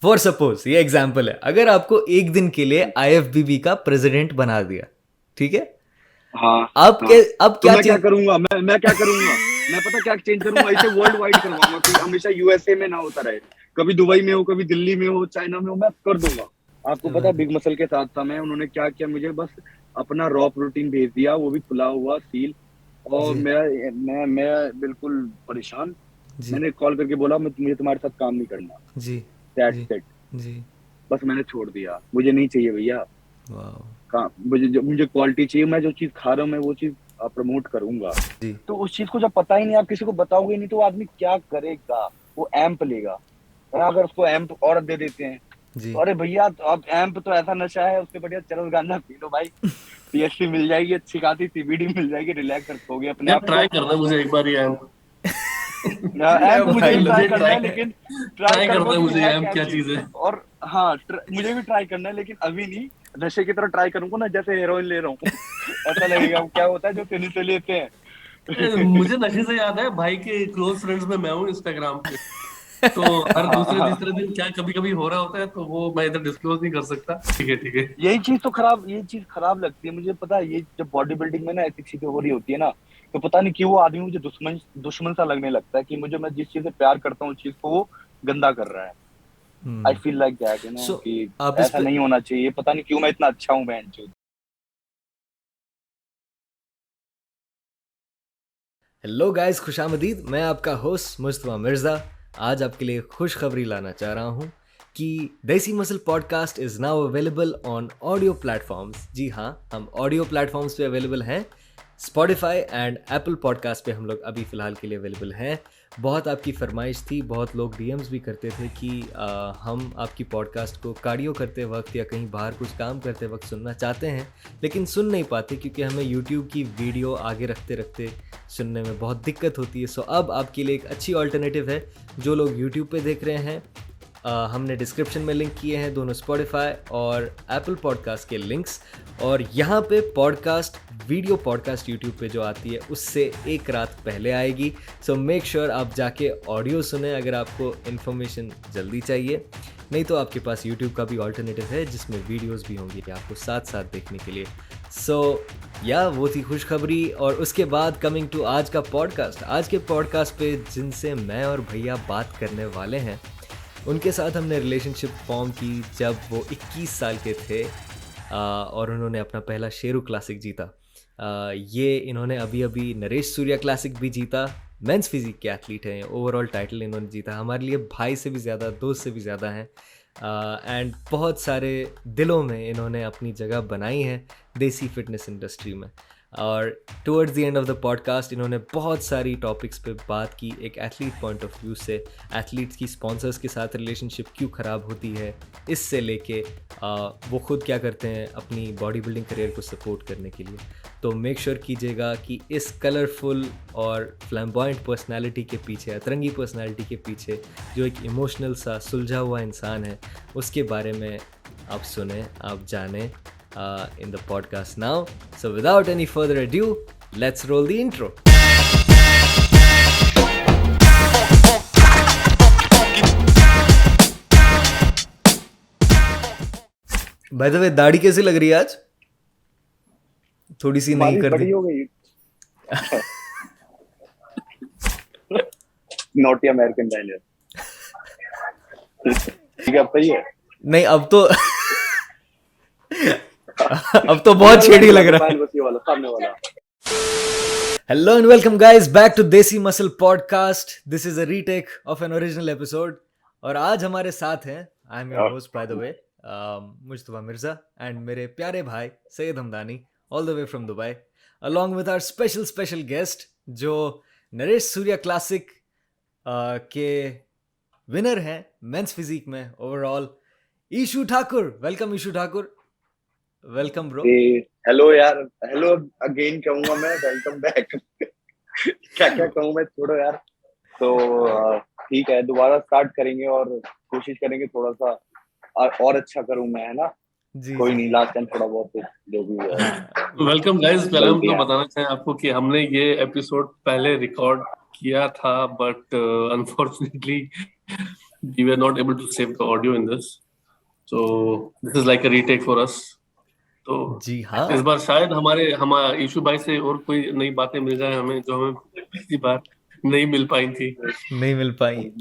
For suppose ये example है, अगर आपको एक दिन के लिए IFBB का प्रेसिडेंट बना दिया, ठीक है, हाँ आप हाँ, अब तो क्या मैं क्या चीज। करूंगा, मैं क्या करूंगा, मैं पता क्या चेंज करूंगा, इसे वर्ल्ड वाइड करवाऊंगा कि हमेशा USA में ना होता रहे, कभी दुबई में हो, कभी दिल्ली में हो, चाइना में हो, मैं कर दूंगा। आपको पता है बिग मसल के साथ था मैं, उन्होंने क्या किया, मुझे बस अपना रॉ प्रोटीन भेज दिया, वो भी खुला हुआ सील, और जी मैं बिल्कुल परेशान। जी मैंने कॉल करके बोला मुझे तुम्हारे साथ काम नहीं करना, जी जी दैट्स इट। जी। बस मैंने छोड़ दिया, मुझे नहीं चाहिए भैया वाह। काम, मुझे क्वालिटी चाहिए, मैं जो चीज खा रहा हूँ मैं वो चीज प्रमोट करूंगा। जी तो उस चीज को जब पता ही नहीं, आप किसी को बताओगे नहीं, तो वो आदमी क्या करेगा, वो एम्प लेगा। और अगर उसको एम्प और दे देते हैं, तो जी। अरे भैया तो अब एम्प तो ऐसा नशा है, उससे बढ़िया चरस गांजा पी लो भाई, PSC मिल जाएगी, अच्छी खासी CBD मिल जाएगी, रिलैक्स रखोगे अपने यार आप को। ट्राई करना मुझे एक बार ये एम्प। ए एम्प मुझे भाई भी ट्राई लोग। मुझे करना ट्राई है, लेकिन ट्राई ट्राई करूंगा करना है कि मुझे है एम्प क्या क्या चीज। चीज है। और हाँ, मुझे भी ट्राई करना है, लेकिन अभी नहीं, नशे की तरह ट्राई करूंगा ना, जैसे हेरोइन ले रहा हूँ। ऐसा लगेगा, क्या होता है जो तेजी से लेते हैं। मुझे नशे से याद है, भाई के क्लोज फ्रेंड्स में मैं हूँ इंस्टाग्राम पे। तो हर हाँ दूसरे हाँ, तीसरे दिन क्या कभी कभी हो रहा होता है, तो वो मैं इधर डिस्क्लोज नहीं कर सकता। ठीक है ठीक है। यही चीज खराब लगती है मुझे, पता है, ये जब बॉडी बिल्डिंग में ना ऐसी चीजें हो रही होती है ना, तो पता नहीं क्यों वो आदमी मुझे दुश्मन दुश्मन सा लगने लगता है, कि मैं जिस चीज से प्यार करता हूँ उस चीज को वो गंदा कर रहा है। आई फील लाइक दैट, सो कि आप इस ऐसा पे। नहीं होना चाहिए, पता नहीं क्यों मैं इतना अच्छा हूँ बहन चोद। हेलो गाइस, खुशामदीद। मैं आपका होस्ट मुस्तफा मिर्ज़ा। आज आपके लिए खुशखबरी लाना चाह रहा हूँ कि Desi muscle podcast is now available on audio platforms. जी हाँ, हम ऑडियो प्लेटफॉर्म्स पे अवेलेबल हैं। स्पॉटिफाई एंड एप्पल पॉडकास्ट पे हम लोग अभी फ़िलहाल के लिए अवेलेबल हैं। बहुत आपकी फरमाइश थी, बहुत लोग DMs भी करते थे कि हम आपकी पॉडकास्ट को कार्डियो करते वक्त या कहीं बाहर कुछ काम करते वक्त सुनना चाहते हैं, लेकिन सुन नहीं पाते क्योंकि हमें यूट्यूब की वीडियो आगे रखते रखते सुनने में बहुत दिक्कत होती है। सो अब आपके लिए एक अच्छी ऑल्टरनेटिव है। जो लोग यूट्यूब पे देख रहे हैं, हमने डिस्क्रिप्शन में लिंक किए हैं दोनों स्पॉटिफाई और एप्पल पॉडकास्ट के लिंक्स। और यहाँ पे पॉडकास्ट, वीडियो पॉडकास्ट यूट्यूब पे जो आती है उससे एक रात पहले आएगी। सो मेक श्योर आप जाके ऑडियो सुने अगर आपको इन्फॉर्मेशन जल्दी चाहिए। नहीं तो आपके पास यूट्यूब का भी ऑल्टरनेटिव है जिसमें वीडियोस भी होंगी आपको साथ साथ देखने के लिए। सो वो थी खुशखबरी। और उसके बाद कमिंग टू आज का पॉडकास्ट। आज के पॉडकास्ट पे जिनसे मैं और भैया बात करने वाले हैं, उनके साथ हमने रिलेशनशिप फॉर्म की जब वो 21 साल के थे, और उन्होंने अपना पहला शेरू क्लासिक जीता। ये इन्होंने अभी अभी नरेश सूर्या क्लासिक भी जीता। मेंस फिजिक के एथलीट हैं, ओवरऑल टाइटल इन्होंने जीता। हमारे लिए भाई से भी ज़्यादा, दोस्त से भी ज़्यादा हैं। एंड बहुत सारे दिलों में इन्होंने अपनी जगह बनाई है देसी फिटनेस इंडस्ट्री में। और towards the end of the podcast इन्होंने बहुत सारी टॉपिक्स पे बात की, एक एथलीट पॉइंट ऑफ व्यू से। एथलीट्स की स्पॉन्सर्स के साथ रिलेशनशिप क्यों ख़राब होती है, इससे लेके वो खुद क्या करते हैं अपनी बॉडी बिल्डिंग करियर को सपोर्ट करने के लिए। तो मेक श्योर कीजिएगा कि इस कलरफुल और फ्लैम्बॉयंट पर्सनैलिटी के पीछे, अतरंगी पर्सनैलिटी के पीछे जो एक इमोशनल सा सुलझा हुआ इंसान है, उसके बारे में आप सुने, आप जाने in the podcast now. So without any further ado, let's roll the intro. By the way, दाढ़ी कैसी लग रही है आज? थोड़ी सी नहीं तुम्हारी कर दी? बड़ी हो गई। Naughty American dialer. ठीक है, अब सही है। नहीं, अब तो अब तो बहुत छेड़ी लग रहा है। बस ये वाला सामने वाला। Hello and welcome guys back to Desi Muscle Podcast. This is a retake of an original episode. और आज हमारे साथ हैं, I am your host by the way, Mustafa Mirza, and मेरे प्यारे भाई Syed Hamdani, all the way from Dubai, along with our special guest जो Naresh Surya classic के विनर हैं मेंस फिजिक में overall, Ishu Thakur. Welcome Ishu Thakur. Welcome bro. Hello यार, हेलो अगेन कहूंगा मैं, वेलकम बैक। क्या कहूँ मैं, छोड़ो यार। तो ठीक है, दोबारा स्टार्ट करेंगे और कोशिश करेंगे थोड़ा सा और अच्छा करूं मैं, है ना। जी कोई जी। नहीं, लास्ट टाइम थोड़ा बहुत जो भी है। Welcome guys. पहले हम तो गलतियां। बताना चाहें आपको कि हमने ये एपिसोड पहले रिकॉर्ड किया था, but unfortunately we were not able to save the audio in this, so this is like a retake for us. तो जी हाँ, इस बार शायद हमारे ईशु भाई से और कोई नई बातें मिल जाए हमें, जो हमें पिछली बार नहीं मिल पाई थी। नहीं मिल पाई।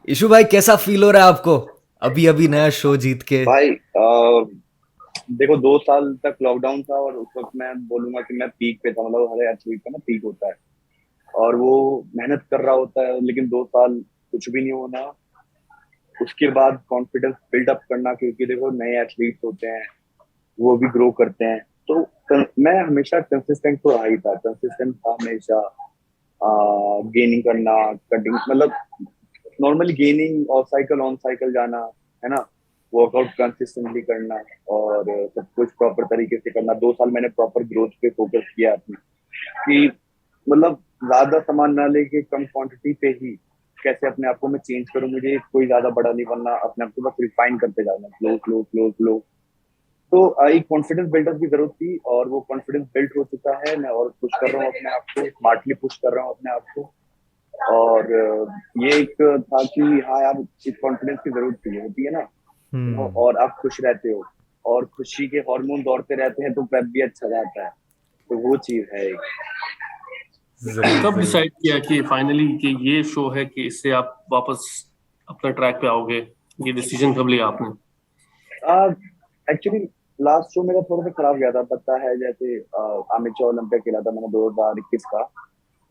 ईशु भाई कैसा फील हो रहा है आपको अभी अभी नया शो जीत के? भाई देखो 2 साल तक लॉकडाउन था और उस वक्त मैं बोलूंगा कि मैं पीक पे था, मतलब हर एथलीट का ना पीक होता है और वो मेहनत कर रहा होता है, लेकिन 2 साल कुछ भी नहीं होना। उसके बाद कॉन्फिडेंस बिल्डअप करना, क्योंकि देखो नए एथलीट्स होते हैं, वो भी ग्रो करते हैं। तो मैं हमेशा कंसिस्टेंट तो रहा ही था, कंसिस्टेंट था हमेशा। गेनिंग करना, कटिंग, मतलब नॉर्मली गेनिंग ऑन साइकिल जाना, है ना, वर्कआउट कंसिस्टेंटली करना और सब कुछ प्रॉपर तरीके से करना। 2 साल मैंने प्रॉपर ग्रोथ पे फोकस किया अपनी, कि मतलब ज्यादा सामान ना लेके कम क्वांटिटी पे ही कैसे अपने आप को मैं चेंज करूं। मुझे कोई ज्यादा बड़ा नहीं बनना, अपने आप को बस रिफाइन करते जाना, स्लो स्लो स्लो स्लो। तो एक कॉन्फिडेंस बिल्डअप की जरूरत थी और वो कॉन्फिडेंस बिल्ड हो चुका है। मैं और पुश कर रहा हूँ अपने आप को, स्मार्टली पुश कर रहा हूँ अपने आप को। और ये एक था कि हाँ यार, इस कॉन्फिडेंस की जरूरत होती है ना, और आप खुश रहते हो और खुशी के हार्मोन दौड़ते रहते हैं तो प्रेप भी अच्छा जाता है। तो वो चीज है एक। कब डिसाइड किया कि फाइनली कि ये शो है कि इससे आप वापस अपना ट्रैक पे आओगे? ये डिसीजन कब लिया आपने? एक्चुअली लास्ट शो मेरा थोड़ा सा खराब गया था, पता है, जैसे अमेचर ओलंपिया खेला था मैंने 2021 का,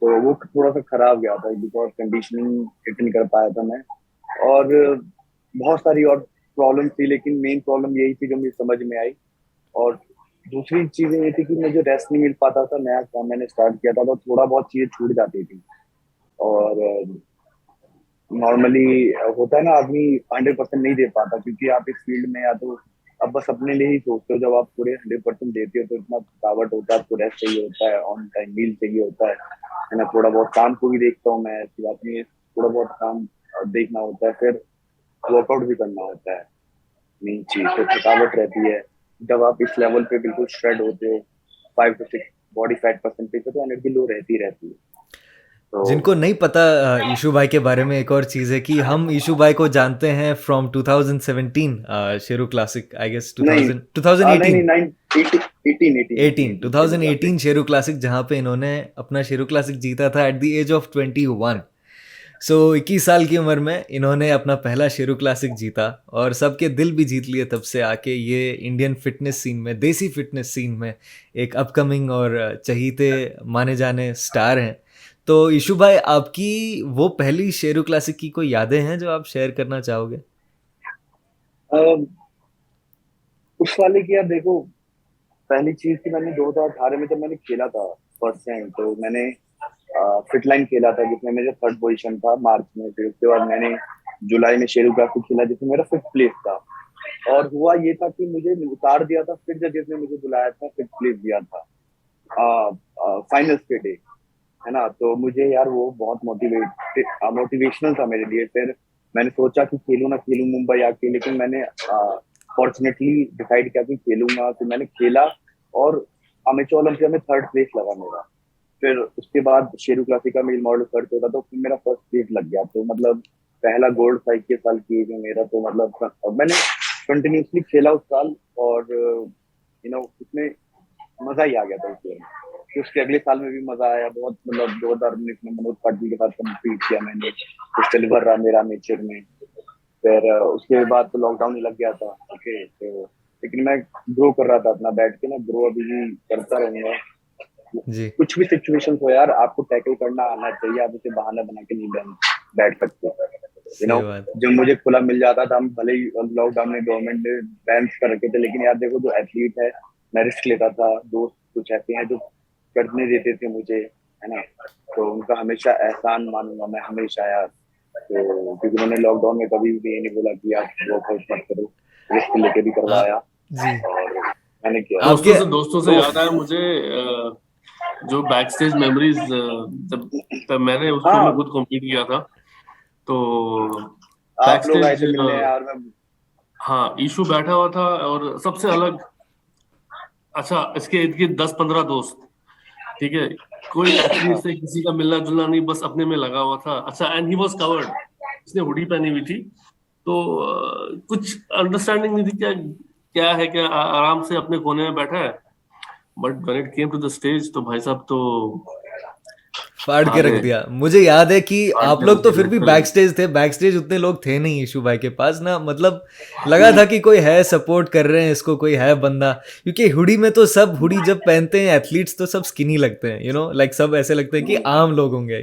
तो वो थोड़ा सा खराब गया था बिकॉज कंडीशनिंग हिट नहीं कर पाया था मैं। और बहुत सारी और प्रॉब्लम थी, लेकिन मेन प्रॉब्लम यही थी जो मुझे समझ में आई। और दूसरी चीज ये थी कि मुझे रेस्ट नहीं मिल पाता था, नया काम मैंने स्टार्ट किया था तो थोड़ा बहुत चीजें छूट जाती थी। और नॉर्मली होता है ना, आदमी 100% नहीं दे पाता, क्योंकि आप इस फील्ड में या तो अब बस अपने लिए ही सोचते हो। जब आप पूरे 100% देते हो तो इतना थकावट होता है, आपको रेस्ट चाहिए होता है, ऑन टाइम मील चाहिए होता है ना। थोड़ा बहुत काम को भी देखता हूँ मैं, ऐसी बात नहीं है, थोड़ा बहुत काम देखना होता है, फिर वर्कआउट भी करना होता है। मेन चीज तो थकावट रहती है। जब आप इस लेवल पे बिल्कुल श्रेड होते हो 5 to 6 बॉडी फैट परसेंटेज पे, तो एनर्जी लो रहती है। तो जिनको नहीं पता ईशू भाई के बारे में, एक और चीज़ है कि हम ईशू भाई को जानते हैं from 2017 Sheru classic, I guess 2000 2018 2018 Sheru classic, जहाँ पे इन्होंने अपना शेरू क्लासिक जीता था at the age of 21। So 21 साल की उम्र में इन्होंने अपना पहला शेरू क्लासिक जीता और सबके दिल भी जीत लिए। तब से आके ये इंडियन फिटनेस सीन में, देसी फिटनेस सीन में एक अपकमिंग और चहीते माने जाने स्टार हैं। तो ईशू भाई, आपकी वो पहली शेरू क्लासिक की कोई यादें हैं जो आप शेयर करना चाहोगे? उस वाले की यार देखो, पहली चीज थी, मैंने 2018 में जब मैंने खेला था फर्स्ट टाइम, तो मैंने फिटलाइन खेला था जिसमें मेरा 3rd पोजीशन था मार्च में। फिर उसके बाद मैंने जुलाई में शेरू क्लासिक खेला जिसमें मेरा 5th प्लेस था। और हुआ ये था कि मुझे उतार दिया था, फिर जजेस ने मुझे बुलाया था, 5th प्लेस दिया था फाइनल्स के डे, है ना। तो मुझे यार वो बहुत मोटिवेशनल था मेरे लिए। फिर मैंने सोचा कि खेलूं ना खेलूं मुंबई आके, लेकिन मैंने फॉर्चुनेटली डिसाइड किया कि खेलूंगा। तो मैंने खेला और अमेचर ओलंपिया में 3rd प्लेस लगा मेरा। फिर उसके बाद शेरू क्लासिक का मेल मॉडल सर्च होता, तो फिर मेरा 1st प्लेस लग गया। तो मतलब पहला गोल्ड 21 साल की एज में मेरा, तो मतलब मैंने कंटिन्यूसली खेला उस साल और उसमें मजा ही आ गया था उस गेम। फिर उसके अगले साल में भी मजा आया बहुत, मतलब 2019 में मनोज पाटिल के साथ कम्पीट किया मैंने, तो सिल्वर रहा मेरा नेचर में। फिर उसके बाद तो लॉकडाउन ही लग गया था। ओके, तो लेकिन मैं ग्रो कर रहा था अपना बैठ के ना, ग्रो अभी भी करता रहूंगा। जी, कुछ भी सिचुएशन हो यार, आपको टैकल करना आना चाहिए, आप उसे बहाना बना के नहीं बैठ सकते। सही बात। जब मुझे खुला मिल जाता था, हम भले ही लॉकडाउन में गवर्नमेंट ने बैन कर रखे थे, लेकिन यार देखो जो एथलीट है, मैं रिस्क लेता था। दोस्त कुछ ऐसे हैं जो करने देते थे मुझे, है ना, तो उनका हमेशा एहसान मानूंगा मैं हमेशा यार। तो क्योंकि उन्होंने लॉकडाउन में कभी भी ये नहीं बोला कि आप वर्कआउट मत करो, रिस्क लेके भी करवाया जी, और मैंने किया। दोस्तों से याद आया मुझे जो बैक स्टेज मेमोरीज, जब मैंने उस शो में खुद कॉम्पीट किया था, तो आप लोग आए थे मिलने यार। हाँ, ईशू बैठा हुआ था और सबसे अलग, अच्छा इसके 10-15 दोस्त, ठीक है, कोई एथलीट से किसी का मिलना जुलना नहीं, बस अपने में लगा हुआ था। अच्छा, एंड ही वाज कवर्ड, इसने हुडी पहनी हुई थी, तो कुछ अंडरस्टैंडिंग नहीं थी क्या क्या है, क्या आराम से अपने कोने में बैठा है। But when it came to the stage तो भाई साहब तो फाड़ के आ रख गए, दिया। मुझे याद है कि फाड़ आप के लोग रख तो दिया फिर भी बिल्कुल। बैक स्टेज थे, बैक स्टेज उतने लोग थे नहीं यीशु भाई के पास ना, मतलब लगा था कि कोई है, सपोर्ट कर रहे हैं इसको, कोई है बंदा। क्योंकि हुडी में तो सब, हुडी जब पहनते हैं एथलीट्स तो सब स्किनी लगते हैं, लाइक सब ऐसे लगते हैं कि आम लोग होंगे,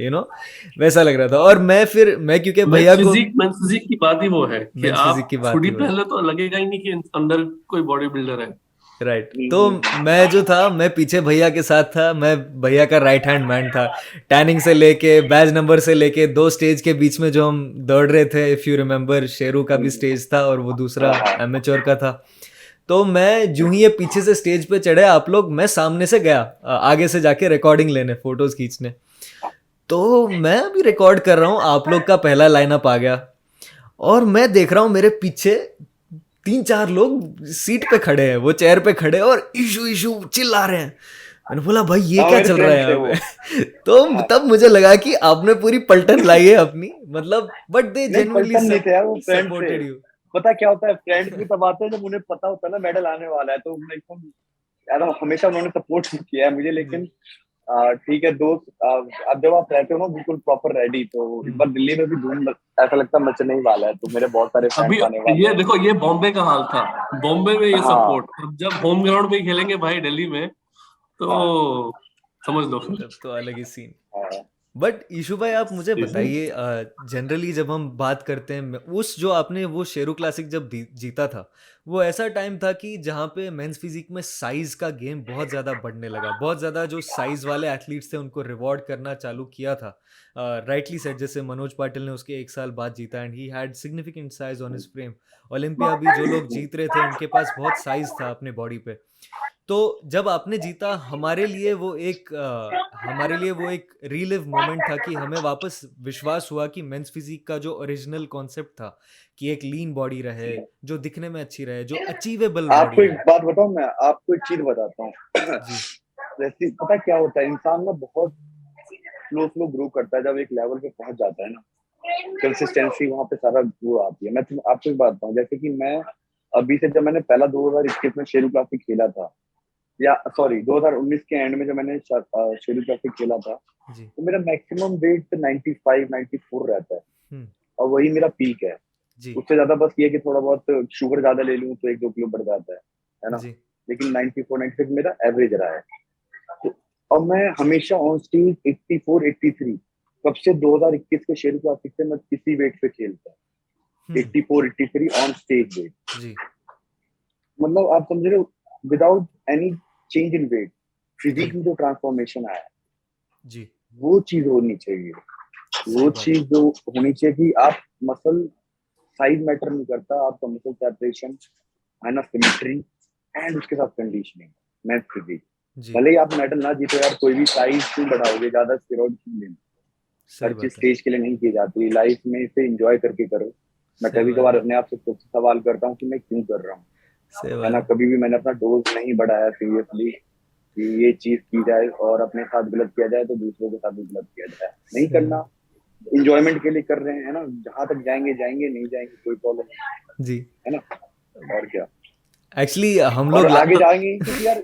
वैसा लग रहा था। और मैं क्योंकि भैया को मेंस फिजिक की बात ही वो है कि मेंस फिजिक आप की बात हुडी ही वो है। पहन लो तो लगेगा ही नहीं कि अंदर कोई बॉडी बिल्डर है। राइट, तो मैं जो था, मैं पीछे भैया के साथ था, मैं भैया का राइट हैंड मैन था। टैनिंग से लेके, बैज नंबर से लेके, दो स्टेज के बीच में जो हम दौड़ रहे थे, इफ यू रिमेम्बर, शेरू का भी स्टेज था और वो दूसरा एमेच्योर का था। तो मैं जूं ही ये पीछे से स्टेज पे चढ़े आप लोग, मैं सामने से गया आगे से जाके रिकॉर्डिंग लेने, फोटोज खींचने। तो मैं अभी रिकॉर्ड कर रहा हूँ, आप लोग का पहला लाइनअप आ गया और मैं देख रहा हूँ मेरे पीछे 3-4 लोग सीट पे खड़े हैं, वो चेयर पे खड़े हैं और इशू इशू चिल्ला रहे हैं। मैंने बोला भाई ये क्या मेरे चल रहा है फ्रेंड थे यहाँ वो। पे। तो तब मुझे लगा कि आपने पूरी पलटन लाई है अपनी, मतलब बट दे नहीं, जेन्युइनली पलटन नहीं थे यार, वो फ्रेंड थे। Supported you. पता क्या होता है, फ्रेंड्स भी तब आते हैं जब उन्हें पता होता है ना मेडल आने वाला है, तो उन्हें एकदम यार हमेशा उन्होंने सपोर्ट किया है मुझे। लेकिन ठीक है दोस्त, अब जब आप रहते हो ना बिल्कुल प्रॉपर रेडी, तो इस बार दिल्ली में भी धूम ऐसा लगता है मचने ही वाला है, तो मेरे बहुत सारे अभी फ्रेंड्स आने वाले ये हैं। देखो, ये बॉम्बे का हाल था, बॉम्बे में ये हाँ सपोर्ट, अब जब होम ग्राउंड पे ही खेलेंगे भाई दिल्ली में तो समझ लो। तब तो अलग ही सीन। हाँ। बट ईशू भाई आप मुझे जी। बताइए, जनरली जब हम बात करते हैं, उस जो आपने वो शेरू क्लासिक जब जीता था, वो ऐसा टाइम था कि जहाँ पे मेंस फिजिक में साइज का गेम बहुत ज़्यादा बढ़ने लगा, बहुत ज़्यादा जो साइज वाले एथलीट्स थे उनको रिवॉर्ड करना चालू किया था। राइटली सेट, जैसे मनोज पाटिल ने उसके 1 साल बाद जीता and he had significant size on his frame. Olympia भी जो लोग जीत रहे थे उनके पास बहुत साइज था अपने बॉडी पे। तो जब आपने जीता, हमारे लिए वो एक रीलिव मोमेंट था कि हमें वापस विश्वास हुआ कि मेंस फिजिक का जो ओरिजिनल कॉन्सेप्ट था कि एक लीन बॉडी रहे, जो दिखने में अच्छी रहे, जो अचीवेबल आपको बॉडी एक रहे। बात बताऊं, मैं आपको एक चीज बताता हूँ। जी जैसे पता क्या होता है, इंसान ना बहुत स्लो स्लो ग्रो करता है, जब एक लेवल पे पहुंच जाता है ना, कंसिस्टेंसी वहां पे सारा ग्रो आती है। मैं आपको एक बात बताऊं, जैसे कि मैं अभी से, जब मैंने पहला 2021 में शेरू क्लासिक खेला था, या सॉरी 2019 के एंड में जब मैंने शेरू क्लासिक खेला था, जी तो मेरा मैक्सिमम वेट 95 94 रहता है, हम्म, और वही मेरा पीक है। जी उससे ज्यादा बस ये कि थोड़ा बहुत शुगर ज्यादा ले लूं तो 1-2 किलो बढ़ जाता है ना। जी लेकिन 94 96 मेरा एवरेज रहा है। तो अब मैं हमेशा ऑन स्टेज 84 83, कब से 2021 के शेरू क्लासिक से मैं किसी वेट पे खेलता हूँ, 84 83 ऑन स्टेज वेट। जी मतलब आप समझ रहे हो, without any change in weight, physique जी में जो ट्रांसफॉर्मेशन आया है, जी वो चीज होनी चाहिए। सही वो बात चीज जो होनी चाहिए कि आप मसल साइज मैटर नहीं करता, आपका मसल सेपरेशन है ना, सिमेट्री, एंड उसके साथ कंडीशनिंग, मैं फिजिक। जी भले ही आप मेडल ना जीतो यार, कोई भी साइज क्यों बढ़ाओगे, ज्यादा स्टेरॉइड क्यों लेना। सही हर चीज बात है, स्टेज के लिए नहीं की जाती, लाइफ में इसे एंजॉय करके करो। मैं सही कभी बात कभार है, अपने आप से खुद से सवाल करता हूँ कि मैं क्यों कर रहा हूँ, सही है बात ना। है। कभी भी मैंने अपना डोज नहीं बढ़ाया सीरियसली कि ये चीज की जाए और अपने साथ गलत किया जाए तो दूसरों के साथ भी गलत किया जाए, नहीं सही करना। इंजॉयमेंट के लिए कर रहे हैं, है ना, जहां तक जाएंगे जाएंगे, नहीं जाएंगे कोई प्रॉब्लम नहीं, जी है ना। और क्या, एक्चुअली हम और लोग आगे जाएंगे क्योंकि यार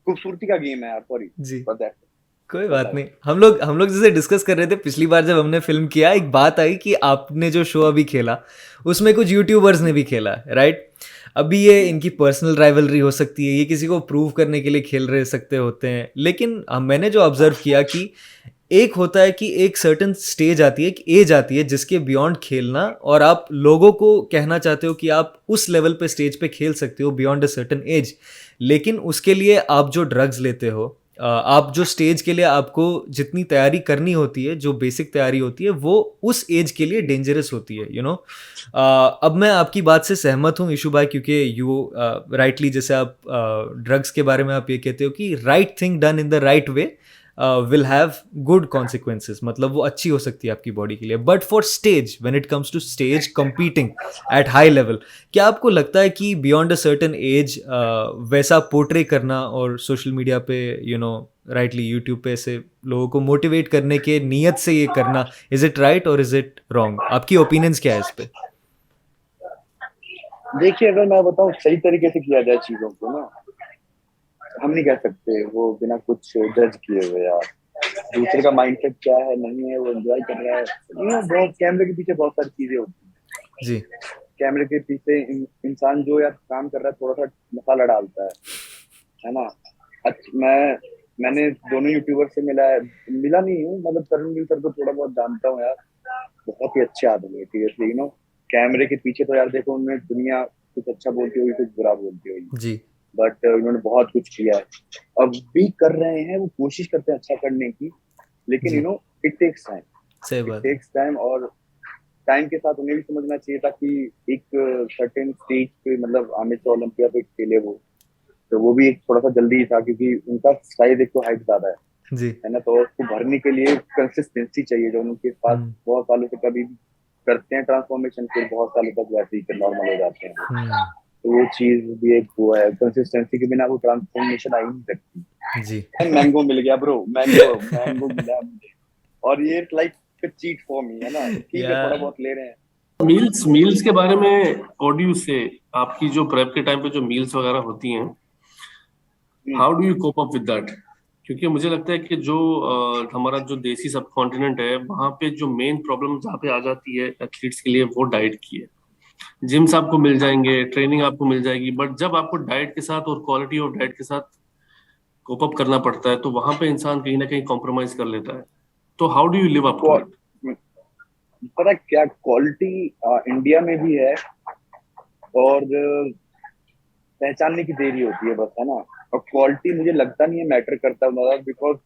खूबसूरती का गेम है यार, सॉरी जी बस दैट्स कोई बात इट। नहीं। हम लोग जैसे डिस्कस कर रहे थे पिछली बार जब हमने फिल्म किया, एक बात आई कि आपने जो शो अभी खेला उसमें कुछ यूट्यूबर्स ने भी खेला, राइट। अभी ये इनकी पर्सनल राइवलरी हो सकती है, ये किसी को प्रूव करने के लिए खेल रहे सकते होते हैं, लेकिन मैंने जो ऑब्जर्व किया कि एक होता है कि एक सर्टन स्टेज आती है, एक एज आती है जिसके बियॉन्ड खेलना, और आप लोगों को कहना चाहते हो कि आप उस लेवल पे स्टेज पे खेल सकते हो बियॉन्ड अ सर्टन एज, लेकिन उसके लिए आप जो ड्रग्स लेते हो, आप जो स्टेज के लिए आपको जितनी तैयारी करनी होती है, जो बेसिक तैयारी होती है, वो उस एज के लिए डेंजरस होती है, अब मैं आपकी बात से सहमत हूँ ईशू भाई, क्योंकि यू राइटली, जैसे आप ड्रग्स के बारे में आप ये कहते हो कि right thing done in the right way will have good consequences, मतलब वो अच्छी हो सकती है आपकी बॉडी के लिए. But for stage, when it comes to stage competing at high level, क्या आपको लगता है कि बियॉन्ड अ सर्टेन एज वैसा पोर्ट्रे करना और सोशल मीडिया पे राइटली यूट्यूब पे ऐसे लोगों को मोटिवेट करने के नियत से ये करना, इज इट राइट और इज इट रॉन्ग? आपकी ओपिनियंस क्या है इस पे? देखिए, अगर मैं बताऊं सही तरीके से किया जाए चीजों को ना, हम नहीं कह सकते वो बिना कुछ जज किए हुए यार. दूसरे का माइंडसेट क्या है नहीं है, वो एंजॉय कर रहा है. बहुत कैमरे के पीछे बहुत सारी चीजें होती हैं. जी. कैमरे के पीछे इंसान जो यार काम कर रहा है थोड़ा सा मसाला डालता है ना. मैंने दोनों यूट्यूबर से मिला नहीं हूँ, मतलब तरुण सर को थोड़ा बहुत जानता हूँ यार. बहुत ही अच्छे आदमी है सीरियसली. कैमरे के पीछे तो यार देखो, उनमें दुनिया कुछ अच्छा बोलती होगी, कुछ बुरा बोलती होगी जी. बट उन्होंने बहुत कुछ किया है. अब भी कर रहे हैं, वो कोशिश करते हैं अच्छा करने की, लेकिन जी. It takes time. सही इट बात. टेक्स टाइम, और टाइम के साथ उन्हें भी समझना चाहिए था कि एक सर्टेन स्टेज पे, मतलब आमिर ओलंपिया पे खेले वो, तो वो भी एक थोड़ा सा जल्दी ही था, क्योंकि उनका साइज एक तो हाइट ज्यादा जी. है ना. तो उसको भरने के लिए कंसिस्टेंसी चाहिए, जो उनके पास बहुत सालों से कभी भी करते हैं ट्रांसफॉर्मेशन, फिर बहुत सालों तक वैसे ही नॉर्मल हो जाते हैं. तो वो चीज भी एक हुआ है, कंसिस्टेंसी के बिना वो ट्रांसफॉर्मेशन आ ही नहीं सकती. जी. मैंगो मिल गया ब्रो, मैंगो मिला मुझे, और ये लाइक चीट फॉर मी है ना. ठीक है, थोड़ा बहुत ले रहे हैं. मील्स के बारे में ऑडियो से, आपकी जो प्रेप के टाइम पे जो मील्स वगैरह होती हैं, how do you cope up with that? क्योंकि मुझे लगता है कि जो हमारा जो देसी सब कॉन्टिनेंट है, वहां पे जो मेन प्रॉब्लम जहाँ पे आ जाती है एथलीट्स के लिए, वो डाइट की है. जिम्स आपको मिल जाएंगे, ट्रेनिंग आपको मिल जाएगी, बट जब आपको डाइट के साथ और क्वालिटी ऑफ डाइट के साथ कोप अप करना पड़ता है, तो वहां पे इंसान कहीं ना कहीं कॉम्प्रोमाइज कर लेता है. तो how do you live up to it? पता क्या, क्वालिटी इंडिया में भी है, और पहचानने की देरी होती है बस, है ना. और क्वालिटी मुझे लगता नहीं है मैटर करता, मतलब बिकॉज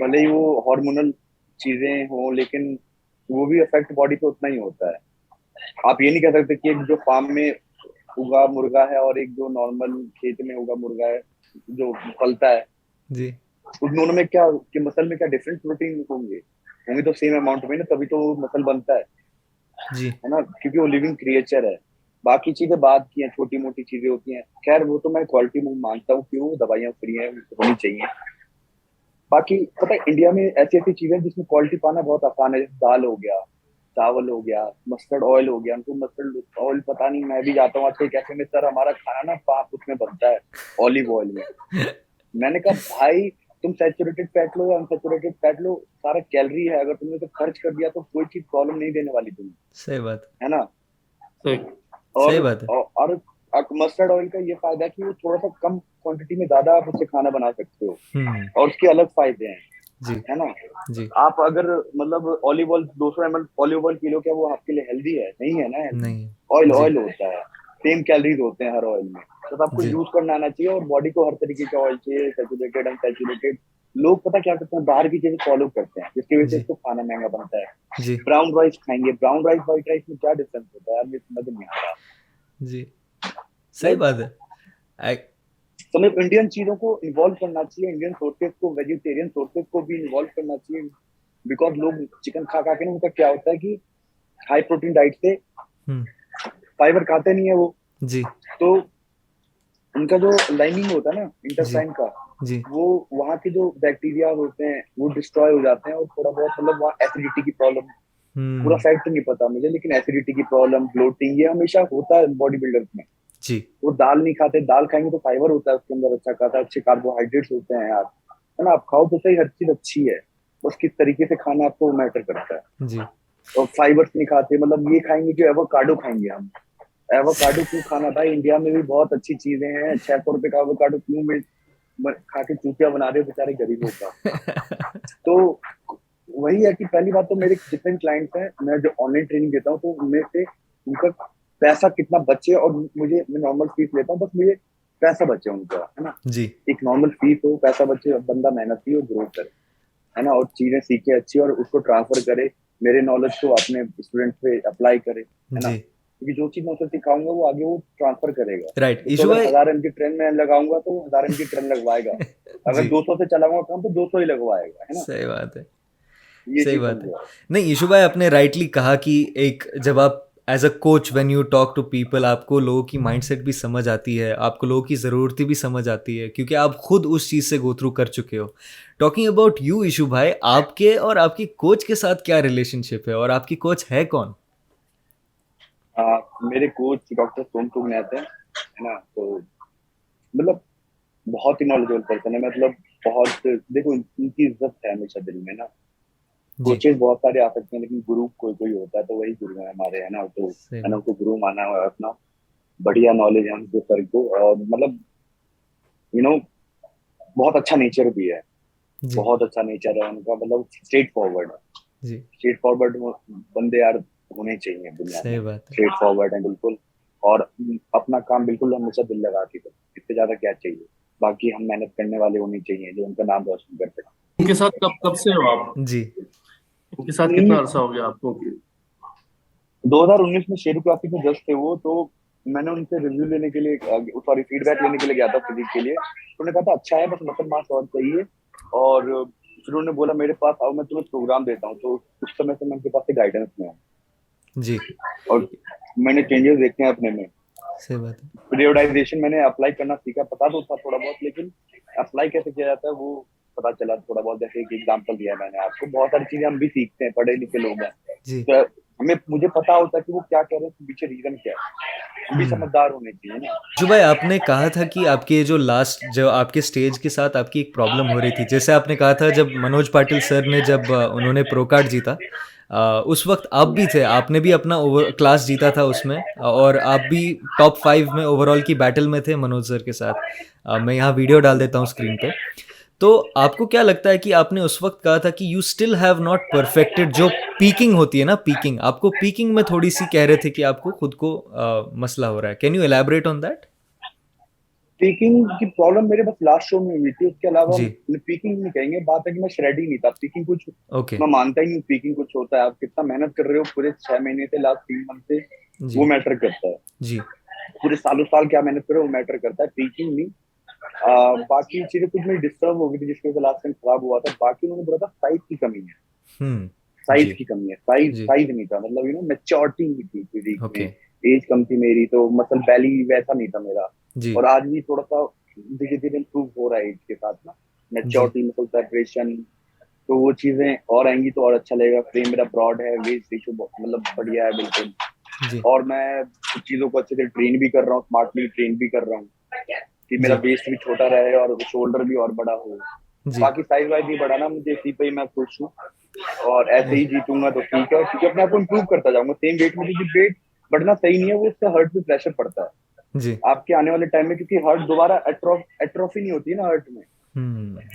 भले ही वो हार्मोनल चीजें हो, लेकिन वो भी इफेक्ट बॉडी पे उतना ही होता है. आप ये नहीं कह सकते कि एक जो फार्म में उगा मुर्गा है और एक जो नॉर्मल खेत में उगा मुर्गा है जो पलता है, जी. उन दोनों में क्या, कि मसल में क्या डिफरेंट प्रोटीन होंगे तो सेम अमाउंट में ना, तभी तो मसल बनता जी. है ना, क्योंकि वो लिविंग क्रिएचर है. बाकी चीजें बात की हैं, छोटी मोटी चीजें होती हैं, खैर वो तो मैं क्वालिटी में मानता हूँ कि वो दवाइयाँ फ्री हैं, होनी चाहिए. बाकी पता है, इंडिया में ऐसी ऐसी चीजें जिसमें क्वालिटी पाना बहुत आसान है. जैसे दाल हो गया, चावल हो गया, मस्टर्ड ऑयल हो गया. हमको मस्टर्ड ऑयल पता नहीं, मैं भी जाता हूँ आजकल कैफे में, सर हमारा खाना ना पाप उसमें बनता है ऑलिव ऑयल में. मैंने कहा भाई, तुम सैचुरेटेड फैट लो या अनसैचुरेटेड फैट लो, सारा कैलोरी है. अगर तुमने तो खर्च कर दिया तो कोई चीज प्रॉब्लम नहीं देने वाली तुम्हें. सही बात है ना. सही और बात है. और मस्टर्ड ऑयल का ये फायदा है कि वो थोड़ा सा कम क्वांटिटी में ज्यादा आप उससे खाना बना सकते हो, और उसके अलग फायदे हैं. जी. है ना. जी. आप अगर मतलब olive oil 200 ml olive oil पी लो, क्या वो आपके लिए हेल्दी है? नहीं है ना. नहीं. ऑयल जी. ऑयल होता है, सेम कैलोरीज होते हैं हर ऑयल में. तो आपको जी. यूज करना आना चाहिए, और बॉडी को हर तरीके का ऑयल चाहिए, सैचुरेटेड अनसैचुरेटेड. लोग पता क्या करते हैं, बाहर की चीजें फॉलो करते हैं, जिसकी वजह से जी. इसको खाना महंगा बनता है. जी. ब्राउन राइस खाएंगे, ब्राउन राइस व्हाइट राइस में क्या डिफरेंस होता है यार, मुझे समझ नहीं आ रहा. जी. सही बात है. तो हमें इंडियन चीजों को इन्वॉल्व करना चाहिए, इंडियन सोर्सेज को, वेजिटेरियन सोर्सेज को भी इन्वॉल्व करना चाहिए. बिकॉज लोग चिकन खा खा के ना, उनका क्या होता है कि हाई प्रोटीन डाइट से फाइबर खाते नहीं है वो. जी. तो उनका जो लाइनिंग होता है ना इंटेस्टाइन का, जी. वो वहाँ के जो बैक्टीरिया होते हैं वो डिस्ट्रॉय हो जाते हैं, और थोड़ा बहुत मतलब वहाँ एसिडिटी की प्रॉब्लम, पूरा फैक्ट नहीं पता मुझे, लेकिन एसिडिटी की प्रॉब्लम, ब्लोटिंग, ये हमेशा होता है बॉडी बिल्डर्स में. जी. वो दाल नहीं खाते, दाल खाएंगे तो फाइबर होता है उसके अंदर अच्छा खासा, अच्छे कार्बोहाइड्रेट्स होते हैं यार, है ना. आप खाओ तो सही, हर चीज अच्छी है, बस किस तरीके से खाना आपको मैटर करता है. जी. और फाइबर्स नहीं खाते, मतलब ये खाएंगे कि एवोकाडो खाएंगे हम. एवोकाडो क्यों खाना भाई, इंडिया में भी बहुत अच्छी चीजें हैं. 600 रुपए का एवोकाडो क्यों खा के चूतिया बना रहे हो बेचारे गरीबों का. तो वही है कि पहली बात तो मेरे जितने भी क्लाइंट्स हैं, मैं जो ऑनलाइन ट्रेनिंग देता हूँ, तो उनमें से उनका पैसा कितना बचे, और मैं नॉर्मल फीस लेता हूँ, बस मुझे पैसा बचे उनका, है ना. जी. एक नॉर्मल फीस हो, पैसा बचे, बंदा मेहनती और ग्रो करे, है ना, और चीजें सीखे अच्छी, और उसको ट्रांसफर करे, मेरे नॉलेज को अपने स्टूडेंट पे अप्लाई करे, है ना. क्योंकि जो चीज मैं उसे सिखाऊंगा वो आगे वो ट्रांसफर करेगा. राइट. तो अगर 1000 mg ट्रेन में लगाऊंगा तो 1000 mg ट्रेन लगवाएगा. अगर जी 200 से चलाऊंगा काम तो 200 ही लगवाएगा, है ना। सही बात है, ये सही चीज बात है। समझो। नहीं यशु भाई, आपने राइटली कहा कि एक जब आप as a coach when you talk to people, आपको लोगों की माइंडसेट भी समझ आती है, आपको लोगों की ज़रूरतें भी समझ आती है, क्योंकि आप खुद उस चीज़ से गो थ्रू कर चुके हो। टॉकिंग अबाउट यू यशु भाई, आपके और आपकी कोच के साथ क्या रिलेशनशिप है, और आपकी कोच है कौन? मेरे कोच डॉक्टर सोमतुंग नाथ है ना। तो मतलब बहुत ही नॉलेजेबल पर्सन है, मतलब बहुत, देखो उनकी इज्जत है हमेशा दिल में ना। जी कोचेज बहुत सारे आ सकते हैं लेकिन गुरु कोई कोई होता है, तो वही गुरु है हमारे, है ना। तो सही मैंने बात। उनको गुरु माना हुआ है अपना। बढ़िया नॉलेज है उनके सर को, और मतलब यू नो बहुत अच्छा नेचर भी है। जी बहुत अच्छा नेचर है उनका, मतलब स्ट्रेट फॉरवर्ड। जी स्ट्रेट फॉरवर्ड बंदे यार होने चाहिए दुनिया में। सही बात है। स्ट्रेट फॉरवर्ड है बिल्कुल, और अपना काम बिल्कुल हमेशा दिल लगा के करो। इससे ज्यादा क्या चाहिए। बाकी हम मेहनत करने वाले होने चाहिए जो उनका नाम रोशन करते इनके साथ कब कब से हो आप? जी इनके साथ हैं। कितना अरसा हो गया आपको? 2019 में शेरू क्लासिक में जस्ट थे वो, तो मैंने उनसे रिव्यू लेने के लिए, सॉरी फीडबैक लेने के लिए गया था फिजिक के लिए। तो उन्होंने कहा था अच्छा है, बस मसल मास और चाहिए। और फिर उन्होंने बोला मेरे पास आओ, मैं तुम्हें प्रोग्राम देता हूँ। तो उस समय से मैं उनके पास से गाइडेंस में हूँ, जी और मैंने चेंजेस देखे हैं अपने में। सही बात है। पीरियोडाइजेशन मैंने अप्लाई करना सीखा, पता तो था थोड़ा बहुत, लेकिन अप्लाई कैसे किया जाता है वो पता चला थोड़ा बहुत। जैसे एक एग्जांपल दिया मैंने आपको, बहुत सारी चीजें हम भी सीखते हैं, पढ़े लिखे लोग हैं। जी तो हमें मुझे पता होता है कि वो क्या कह रहे हैं, पीछे रीजन क्या है। हम भी हम्म। समझदार होने चाहिए ना। जो भाई, आपने कहा था कि आपके जो लास्ट, जो आपके स्टेज के साथ आपकी एक प्रॉब्लम हो रही थी, जैसे आपने कहा था जब मनोज पाटिल सर ने, जब उन्होंने प्रो कार्ड जीता, उस वक्त आप भी थे, आपने भी अपना ओवर क्लास जीता था उसमें, और आप भी टॉप 5 में ओवरऑल की बैटल में थे मनोज सर के साथ। मैं यहाँ वीडियो डाल देता हूँ स्क्रीन पे। तो आपको क्या लगता है कि आपने उस वक्त कहा था कि you still have not perfected, जो पीकिंग होती है ना, पीकिंग, आपको पीकिंग में थोड़ी सी कह रहे थे कि आपको खुद को मसला हो रहा है। Can you elaborate on that? Peeking की प्रॉब्लम मेरे बस लास्ट शो में हुई थी, उसके अलावा जी पीकिंग नहीं कहेंगे। बात है कि मैं श्रेडी नहीं था। पीकिंग कुछ, ओके। मैं मानता ही नहीं पीकिंग कुछ होता है। आप कितना मेहनत कर रहे हो पूरे 6 महीने से, लास्ट 3 मंथ से, जी वो मैटर करता है। जी पूरे सालों साल क्या मेहनत करो वो मैटर करता है, पीकिंग नहीं। बाकी चीजें कुछ मेरी डिस्टर्ब हो गई थी जिसकी वजह से लास्ट टाइम खराब हुआ था। बाकी उन्होंने बोला था साइज की कमी है। साइज जी की कमी है, साइज जी साइज नहीं था, मतलब मैच्योरिटी नहीं थी फिजिक में। ओके एज कम थी मेरी, तो मसल बैली वैसा नहीं था मेरा। जी और आज भी थोड़ा सा धीरे धीरे इम्प्रूव हो रहा है एज के साथ ना। जी मैच्योरिटी, मसल सेपरेशन, तो वो चीजें और आएंगी तो और अच्छा लगेगा। फ्रेम मेरा ब्रॉड है, वेस्ट रेशियो मतलब बढ़िया है बिल्कुल। जी और मैं कुछ चीजों को अच्छे से ट्रेन भी कर रहा हूँ, स्मार्टली ट्रेन भी कर रहा हूँ कि मेरा जी वेस्ट भी छोटा रहे और शोल्डर भी और बड़ा हो। जी बाकी साइज वाइज नहीं बढ़ाना मुझे, इसी पे ही मैं खुश हूँ। और ऐसे ही जीतूंगा तो ठीक है, क्योंकि अपने आप को इम्प्रूव करता जाऊंगा सेम वेट में, क्योंकि वेट बढ़ना सही नहीं है, वो उससे हर्ट पे प्रेशर पड़ता है जी आपके आने वाले टाइम में, क्योंकि हर्ट दोबारा एट्रोफी नहीं होती है ना हर्ट में।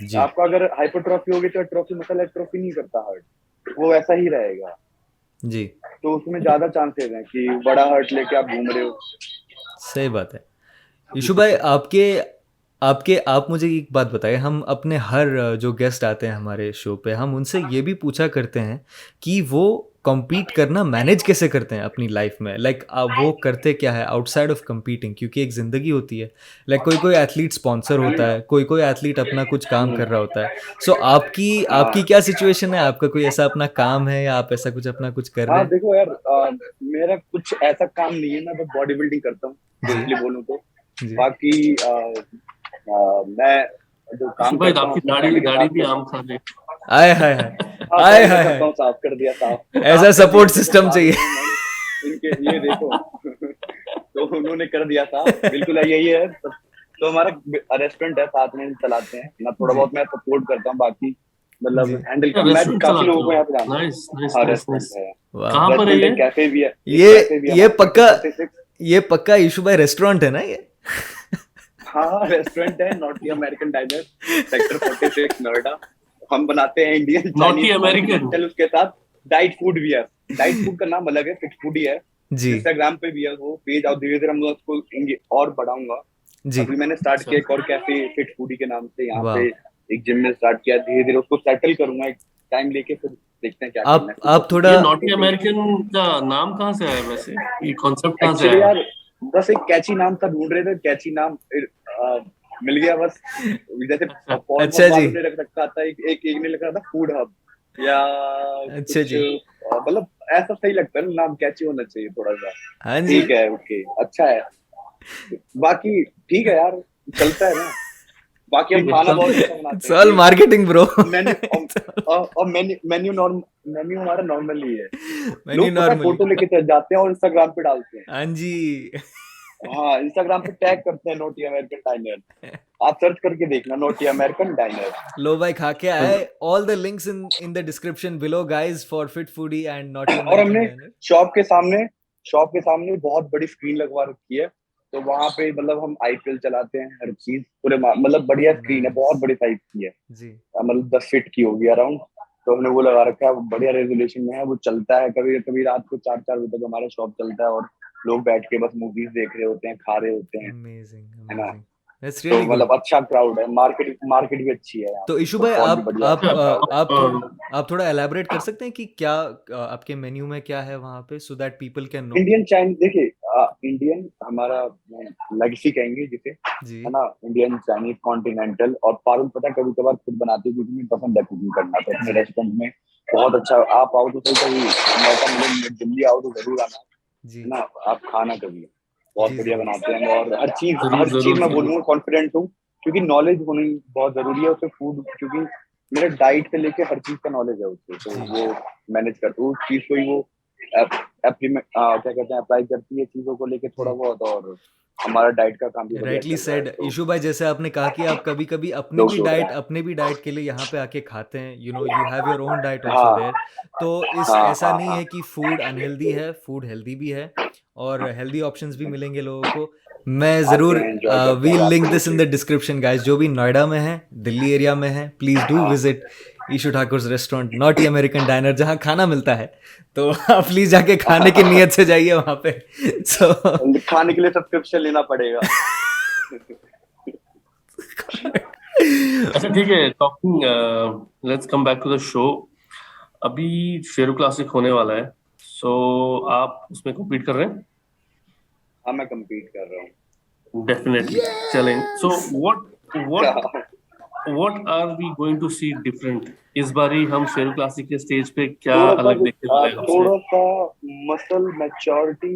जी आपका अगर हाइपरट्रॉफी होगी तो एट्रोफी, मसल एट्रोफी नहीं करता हर्ट, वो वैसा ही रहेगा। जी तो उसमें ज्यादा चांसेस हैं कि बड़ा हर्ट लेके आप घूम रहे हो। सही बात है। यशु भाई, आपके आपके आप मुझे एक बात बताइए, हम अपने हर जो गेस्ट आते हैं हमारे शो पे, हम उनसे ये भी पूछा करते हैं कि वो कम्पीट करना मैनेज कैसे करते हैं अपनी लाइफ में, लाइक वो करते क्या है आउटसाइड ऑफ कम्पीटिंग, क्योंकि एक ज़िंदगी होती है। लाइक कोई कोई एथलीट स्पॉन्सर होता है, कोई कोई एथलीट अपना कुछ काम कर रहा होता है। सो आपकी आपकी हाँ क्या सिचुएशन है? आपका कोई ऐसा अपना काम है, या आप ऐसा कुछ अपना कुछ कर रहे हाँ, हैं? देखो यार, मेरा कुछ ऐसा काम नहीं है, मैं बस बॉडी बिल्डिंग करता हूँ जी ब्रीफली बोलूँ तो। जी बाकी मैं जो काम सुबह करता हूँ आपकी अपनी दाढ़ी फैमिली के दाढ़ी साथ भी तो, आम खा ले। आय हाय हाय, हाँ आय सॉरी, मैं हाय करता हाय, हूँ, साफ कर दिया, साफ ऐसा साफ कर दिया, सपोर्ट देखो सिस्टम साफ चाहिए। नहीं मैंने इनके, ये देखो तो उन्होंने कर दिया साफ, बिल्कुल यही है। तो हमारा रेस्टोरेंट है, साथ में चलाते हैं ना, थोड़ा जी बहुत मैं सपोर्ट करता हूँ, बाकी मतलब जी हैंडल क्या कर, मैं रेस्टोरेंट काफी चलाते लोगों हो? को यहाँ पे जानता हूँ। नाइस नाइस हाँ नाइस रेस्टोरेंट नाइस। है, वाह, कहाँ पर है रेस्टोरेंट है, ये? कैफे भी है, एक ये कैफे भी है ये हमारा, पक्का, सेक्टर 46। ये पक्का यशु भाई रेस्टोरेंट है ना ये? हाँ रेस्टोरेंट है, naughty American dinar, sector 46 Noida. हम बनाते हैं Indian, naughty Chinese, American. Continental, उसके साथ डाइट फूड भी है। डाइट फूड का नाम अलग है, फिट फूड ही है। जी इंस्टाग्राम पे भी है वो पेज, और धीरे धीरे हम लोग उसको और बढ़ाऊंगा। जी अभी मैंने स्टार्ट अच्छा, किया एक और कैफे फिट फूडी के नाम से यहाँ वाह। पे, एक जिम में स्टार्ट किया। धीरे धीरे उसको सेटल करूंगा एक टाइम लेके, फिर देखते हैं क्या करना है, खुद ब आप खुद थोड़ा, ये ही नॉटी improve होगा। अमेरिकन का नाम कहाँ से आया वैसे? ये कॉन्सेप्ट कहाँ से एक्चुअली आया? यार बस एक कैची नाम था, ढूंढ रहे थे कैची नाम, फिर मिल गया बस। जैसे अच्छा पॉर्नहब जी। वालों ने रख रखा था, एक ने लिखा था फूड हब या अच्छा कुछ, जी। मतलब ऐसा सही लगता है ना, नाम कैची होना चाहिए थोड़ा सा। हाँ जी। ठीक है, ओके, अच्छा है। बाकी ठीक है यार, चलता है ना। बाकी हम ठीक है खाना चलते बहुत हैं। अच्छा बनाते इट्स हैं ऑल कि मार्केटिंग ब्रो। मेन्यू, और मेन्यू हमारा नॉर्मल ही है। मेन्यू लोग पता है नॉर्मली। फोटो लेके चले जाते हैं और इंस्टाग्राम पे डालते हैं। हाँ जी। हाँ, इंस्टाग्राम पे टैग करते हैं नोटी अमेरिकन डाइनर। आप सर्च करके देखना नोटी अमेरिकन डाइनर। लो भाई खा के आए। All the links in the description below guys for fit foodie and naughty और अमेरिकन हमने डाइनर। शॉप के सामने शॉप के सामने बहुत बड़ी स्क्रीन लगवा रखी है। तो वहां पे मतलब हम आईपीएल चलाते हैं, हर चीज पूरे मतलब बढ़िया स्क्रीन है, नाइस। बहुत बड़ी साइज की है। जी। मतलब 10 फीट की होगी अराउंड। तो हमने वो लगा रखा है, वो बढ़िया रेजोल्यूशन में है, वो चलता है। कभी कभी रात को 4-4 बजे तक हमारा शॉप चलता है, और लोग बैठ के बस मूवीज देख रहे होते हैं, खा रहे होते हैं, अमेजिंग है ना। अमेजिंग। दैट्स तो रियली गुड। मतलब अच्छा क्राउड है, मार्केट मार्केट भी अच्छी है यहाँ तो पे, इशू भाई फुटफॉल भी बढ़िया, अच्छा, अच्छा क्राउड है। आप थोड़ा एलैबोरेट कर सकते हैं कि क्या आपके मेन्यू में क्या है वहां पे so that people can know. Indian Chinese देखिए, इंडियन हमारा लेगेसी कहेंगे जिसे, जी है ना। इंडियन चाइनीज कॉन्टिनेंटल और पारुल, पता है कभी कभार खुद बनाती है क्योंकि मुझे पसंद है कुकिंग करना। तो अपने जी रेस्टोरेंट में बहुत अच्छा, आप आओ तो सही, कभी मौका मिले दिल्ली आओ तो जरूर आना, जी है ना। आप खाना कभी, बहुत जी बढ़िया जरूर। बनाते हैं। और जरूर हर चीज जरूर मैं जरूर। बोलूंगा कॉन्फिडेंट हूँ, क्योंकि नॉलेज होनी बहुत जरूरी है उसे फूड, क्योंकि मेरे डाइट से लेके हर चीज का नॉलेज है उसे, तो जी वो मैनेज करते उस चीज को ही वो क्या कहते हैं, अप्लाई करती है चीजों को लेके थोड़ा जी। बहुत। और हमारा डाइट का काम भी बढ़िया राइटली चल रहा है, सेड तो इशू भाई, जैसे आपने कहा कि आप कभी कभी लोग जुड़ रहे हैं। अपने भी डाइट के लिए यहाँ पे आके खाते हैं, you know you have your own diet also हाँ देयर। तो इस हाँ ऐसा हाँ नहीं हाँ। है कि फूड अनहेल्दी है, फूड हेल्दी भी है और हेल्दी ऑप्शंस भी मिलेंगे लोगों को। मैं आते ज़रूर हैं, एंजॉय करते वी हैं रात लिंक को दिस इन लेके। द डिस्क्रिप्शन गाइस, जो भी नोएडा में है, दिल्ली एरिया में है, प्लीज़ डू हाँ, visit Ishu Thakur restaurant, naughty American diner, जहाँ खाना मिलता है। तो आप प्लीज़ जाके खाने की नीयत से जाइए वहाँ पे। सो खाने के लिए सब्सक्रिप्शन लेना पड़ेगा। अच्छा ठीक है, talking, let's come back to the show. अभी शेरू क्लासिक होने वाला है, सो आप उसमें कम्पीट कर रहे हैं? हाँ, मैं compete कर रहा डेफिनेटली। चलें, सो व्हाट व्हाट हूँ। What are we going to see different? इस बारी हम शेरू क्लासिक के स्टेज पे क्या थोड़ा सा अलग देखने वाले हैं हमसे? थोड़ा सा मसल मैच्योरिटी,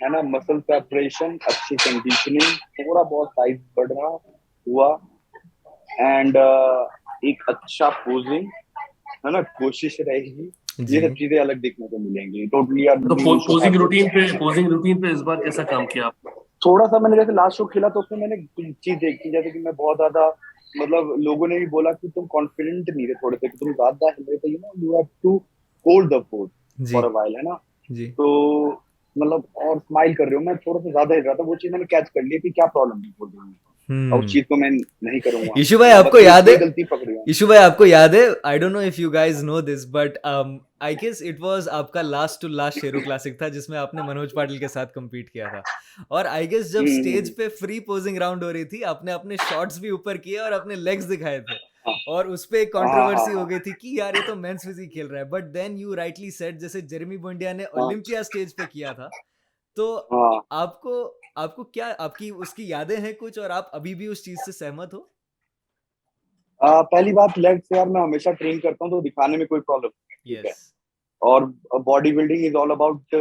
है ना, मसल प्रेपरेशन, अच्छी कंडीशनिंग, थोड़ा बहुत साइज बढ़ रहा हुआ, एंड एक अच्छा पोजिंग, है ना, कोशिश रहेगी। ये सब जी। चीजें अलग देखने को मिलेंगी, टोटली यार तो new show Thakur. Posing routine पे इस बार कैसा काम किया आपने? थोड़ा सा मैंने, जैसे लास्ट शो खेला तो उसमें मैंने चीज देखी, जैसे कि मैं बहुत ज्यादा, मतलब लोगों ने भी बोला कि तुम कॉन्फिडेंट नहीं थे थोड़े से, कि तुम ज्यादा हिल रहे थे, you have to hold the pose जी फॉर अ व्हाइल, है ना। जी। तो मतलब और स्माइल कर रहे हो, मैं थोड़ा सा ज्यादा हिल रहा था, वो चीज मैंने कैच कर ली कि क्या प्रॉब्लम है बोल रही हूँ। और उस हम्म। चीज को मैं नहीं करूंगा, यशु भाई है ना, बस आपको वो याद है, वही गलती पकड़ी हूँ। यशु भाई आपको याद है, I don't know if you guys know this but I guess it was आपका last to last Sheru classic था जिसमें आपने मनोज पाटिल के साथ compete किया था। और आई गेस जब स्टेज हम्म, पे फ्री पोजिंग राउंड हो रही थी, आपने अपने शॉट्स भी ऊपर किए और अपने लेग्स दिखाए थे। हाँ और उस पे एक हाँ हाँ कंट्रोवर्सी हो हाँ गई थी कि यार ये तो मेंस फिजिक खेल रहा है, but then you rightly said जैसे जेरेमी बुंडिया ने हाँ ओलंपिया स्टेज पे किया था। तो हाँ। आपको आपको क्या आपकी उसकी यादें हैं कुछ, और आप अभी भी उस चीज से सहमत हो? पहली बात, लेग से यार मैं हमेशा ट्रेन करता हूँ, तो दिखाने में कोई प्रॉब्लम नहीं है, ठीक यस। है। और body building is all about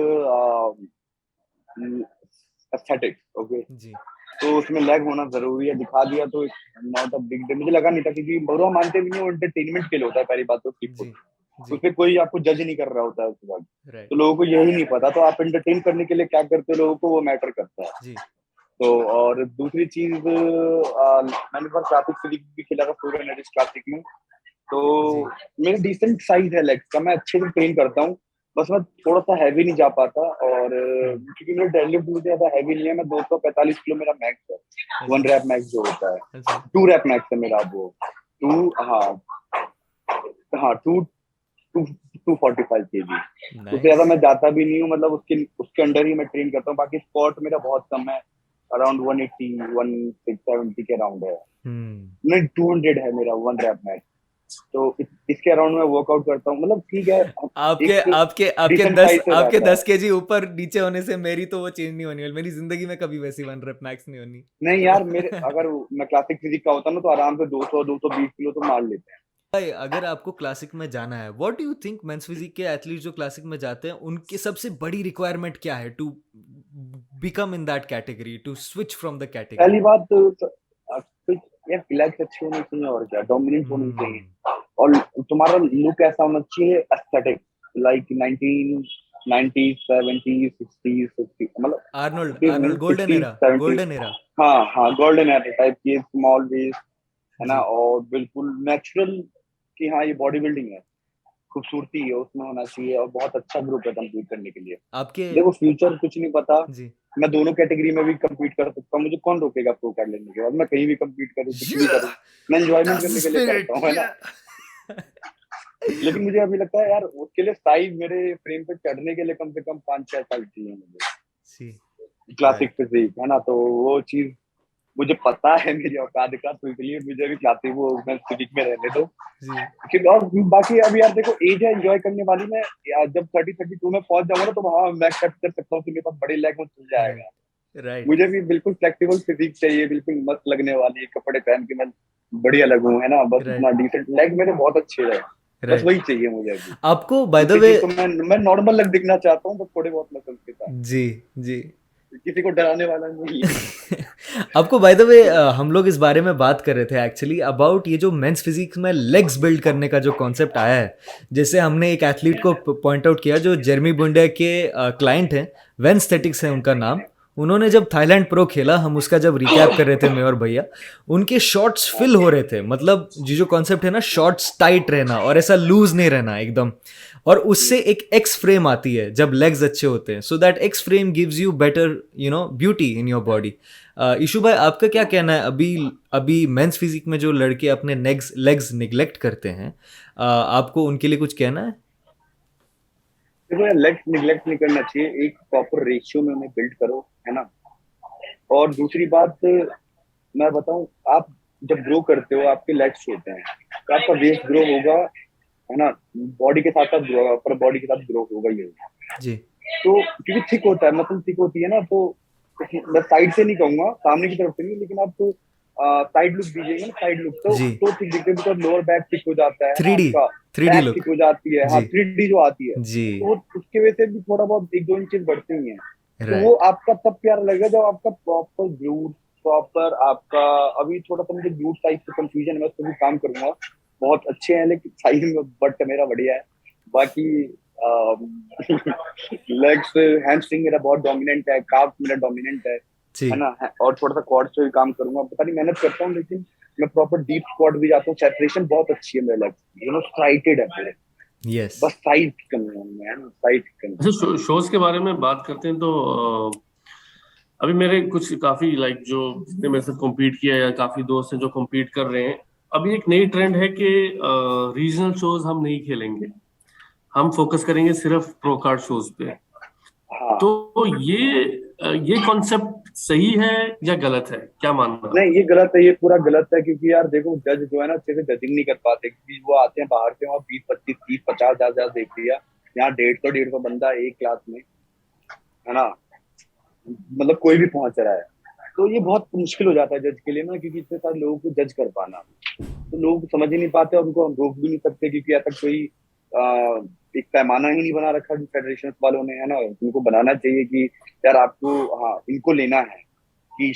aesthetics, okay. जी तो उसमें लेग होना जरूरी है, दिखा दिया तो नॉट अ बिग डील। मुझे लगा नहीं था, क्योंकि बरुआ मानते भी नहीं, वो एंटरटेनमेंट के लिए होता है पहली बात तो, जी जी। उसमें कोई आपको जज नहीं कर रहा होता है उसके बाद। तो राइट। लोगों को यही नहीं पता, तो आप एंटरटेन करने के लिए क्या करते हो लोगों को, वो मैटर करता है। जी तो और दूसरी चीज, मैंने बार ट्रैफिक फिजिक भी खेला था पूरे नेटिस क्लासिक में। तो जी। मेरा डिसेंट साइज है लेग्स का, मैं अच्छे से ट्रेन करता हूँ। बस मैं थोड़ा सा हैवी नहीं जा पाता, और हम्म। क्योंकि मेरा डेडलिफ्ट मुझे ज्यादा हैवी नहीं है, मैं 245 किलो मेरा मैक्स है। अच्छा 1 रैप मैक्स जो होता है, अच्छा। 2 रैप मैक्स है मेरा वो। टू, हाँ हाँ, टू टू 245 kg। उससे ज्यादा नाइस। मैं जाता भी नहीं हूँ, मतलब उसके उसके अंडर ही मैं ट्रेन करता हूँ। बाकी स्क्वाट मेरा बहुत कम है, अराउंड 180 170 के अराउंड है। हम्म। नहीं, 200 है मेरा 1 रैप मैक्स। तो इसके अराउंड मैं वर्कआउट करता हूँ, मतलब ठीक है। आपके एक आपके आपके डिसेंट 10 साइज से आपके रहता है। 10 kg ऊपर नीचे होने से मेरी तो वो चेंज नहीं होनी वाली, मेरी जिंदगी में कभी वैसी 1 rep मैक्स नहीं होनी। नहीं यार, मेरे अगर मैं क्लासिक फिजिक का होता ना तो आराम से 200-220 किलो तो मार लेते हैं। भाई अगर आपको क्लासिक में जाना है, what do you think men's physique के एथलीट जो क्लासिक में जाते हैं उनकी सबसे बड़ी रिक्वायरमेंट क्या है to become in that category, to switch from the category? पहली बात तो कुछ यार रिलैक्स अच्छी होनी चाहिए, और क्या डोमिनेंट होनी चाहिए, और तुम्हारा लुक ऐसा होना चाहिए aesthetic, like 1990s 70s 60s 50, मतलब Arnold, 50s Arnold golden 60s era, 70s। Golden era. हाँ हाँ, गोल्डन एरा टाइप की स्मॉल वेस्ट, है ना, जी और बिल्कुल नेचुरल कि हाँ ये बॉडी बिल्डिंग है, खूबसूरती है उसमें होना चाहिए, और बहुत अच्छा ग्रुप है कम्पीट करने के लिए। आपके देखो फ्यूचर कुछ नहीं पता, जी मैं दोनों कैटेगरी में भी कम्पीट कर सकता हूँ, मुझे कौन रोकेगा प्रो कार्ड लेने के बाद, मैं कहीं भी कम्पीट करूँ कुछ भी करूँ, मैं एंजॉयमेंट दैट्स द करने के लिए करता स्पिरिट हूँ, है ना। लेकिन मुझे अभी लगता है यार उसके लिए साइज मेरे फ्रेम पे चढ़ने के लिए कम से कम 5-6 साल चाहिए मुझे, सी क्लासिक राइट फिजिक, है ना, तो वो चीज मुझे पता है मेरी औकात का, तो इसलिए मुझे भी क्लासिक वो मैं फिजिक में रहने दो। जी क्योंकि और बाकी अभी यार देखो एज है एंजॉय करने वाली, मैं यार जब 30-32 में पहुंच जाऊंगा ना तो हाँ मैं एक्सेप्ट कर सकता हूँ कि मेरे पास बड़े लेग में चल राइट जाएगा। राइट मुझे भी बिल्कुल फ्लेक्सिबल फिजिक चाहिए, बिल्कुल मस्त लगने वाली, कपड़े पहन के मैं बढ़िया लगूं, है ना, बस राइट इतना डिसेंट लेग मेरे बहुत अच्छे रहे, बस राइट। वही चाहिए मुझे अभी। आपको बाय द किसी वे चीज तो मैं नॉर्मल लग दिखना चाहता हूँ, बस थोड़े बहुत मसल्स के साथ, जी जी किसी को डराने वाला नहीं है। आपको बाय द वे हम लोग इस बारे में बात कर रहे थे एक्चुअली अबाउट ये जो मेंस फिजिक्स में लेग्स बिल्ड करने का जो कॉन्सेप्ट आया है। जैसे हमने एक एथलीट को पॉइंट आउट किया जो जेरमी बुंडे के क्लाइंट हैं, वेंस्थेटिक्स है उनका नाम। उन्होंने जब थाईलैंड प्रो खेला, हम उसका जब रिकैप कर रहे थे मैं और भैया, उनके शॉर्ट्स फिल हो रहे थे, मतलब ये जो कॉन्सेप्ट है ना, शॉर्ट्स टाइट रहना और ऐसा लूज नहीं रहना एकदम, और उससे एक एक्स फ्रेम आती है जब लेग्स अच्छे होते हैं, so that X frame gives you better beauty in your body. Ishu भाई आपका क्या कहना है, अभी अभी मेंस फिजिक में जो लड़के अपने लेग्स निग्लेक्ट करते हैं, आपको उनके लिए कुछ कहना है? देखो यार लेग्स निगलेक्ट नहीं करना चाहिए, एक प्रॉपर रेशियो में उन्हें बिल्ड करो, है ना। और दूसरी बात मैं बताऊं, आप जब ग्रो करते हो आपके लेग्स होते हैं तो आपका वेस्ट ग्रो होगा, है ना, बॉडी के साथ साथ ग्रो होगा, पर बॉडी के साथ ग्रो होगा ही होगा। जी तो क्योंकि थिक होता है, मतलब थिक होती है ना, तो मैं साइड से नहीं कहूंगा, सामने की तरफ से नहीं, लेकिन आप साइड लुक दीजिएगा ना, साइड लुक जी तो थिक दिखते हैं, बिकॉज लोअर बैक थिक हो जाता है ना 3D आपका, 3D बैक लुक। थिक हो जाती है, हाँ जी 3D जो आती है, जी तो उसके वजह से भी थोड़ा बहुत 1-2 इंचेस बढ़ते ही हैं। तो वो राइट आपका तब प्यारा लगेगा जब आपका प्रॉपर ग्लूट, प्रॉपर आपका, अभी थोड़ा सा मुझे ग्लूट साइज से कंफ्यूजन है, मैं उस पर भी काम करूंगा, बहुत अच्छे हैं लेकिन साइज में बट मेरा बढ़िया है। बाकी लेग्स हैमस्ट्रिंग मेरा बहुत डोमिनेंट है, काफ मेरा डोमिनेंट है जी ना, और थोड़ा सा क्वाड्स पे भी काम करूंगा, पता नहीं मेहनत करता हूँ, लेकिन मैं प्रॉपर डीप स्क्वाट भी जाता हूँ, सेपरेशन बहुत अच्छी है मेरे लेग्स, स्ट्राइटेड है पूरे, यस बस साइज कमी है उनमें, है ना, साइज कमी। अच्छा, शोज के बारे में बात करते हैं तो अभी मेरे कुछ काफी लाइक जो जिसने मेरे साथ कॉम्पीट किया या काफी दोस्त हैं जो कॉम्पीट कर रहे हैं, अभी एक नई ट्रेंड है कि रीजनल शोज हम नहीं खेलेंगे, हम फोकस करेंगे सिर्फ प्रो कार्ड शोज पे। हाँ तो ये कॉन्सेप्ट सही है या गलत है, क्या मानना नहीं, आपका? ये गलत है, ये पूरा गलत है, क्योंकि यार देखो जज जो है ना अच्छे से जजिंग नहीं कर पाते, क्योंकि वो आते हैं बाहर से, वहाँ 20-25-30-50 हजार देख लिया, यहाँ 150-150 बंदा एक क्लास में, है ना, मतलब कोई भी पहुंच रहा है, तो ये बहुत मुश्किल हो जाता है जज के लिए ना, क्योंकि इतने सारे लोगों को जज कर पाना, तो लोग समझ ही नहीं पाते, और उनको हम रोक भी नहीं सकते, क्योंकि ऐसा कोई एक पैमाना ही नहीं बना रखा फेडरेशन वालों ने, है ना, उनको बनाना चाहिए कि यार आपको, हाँ इनको लेना है, कि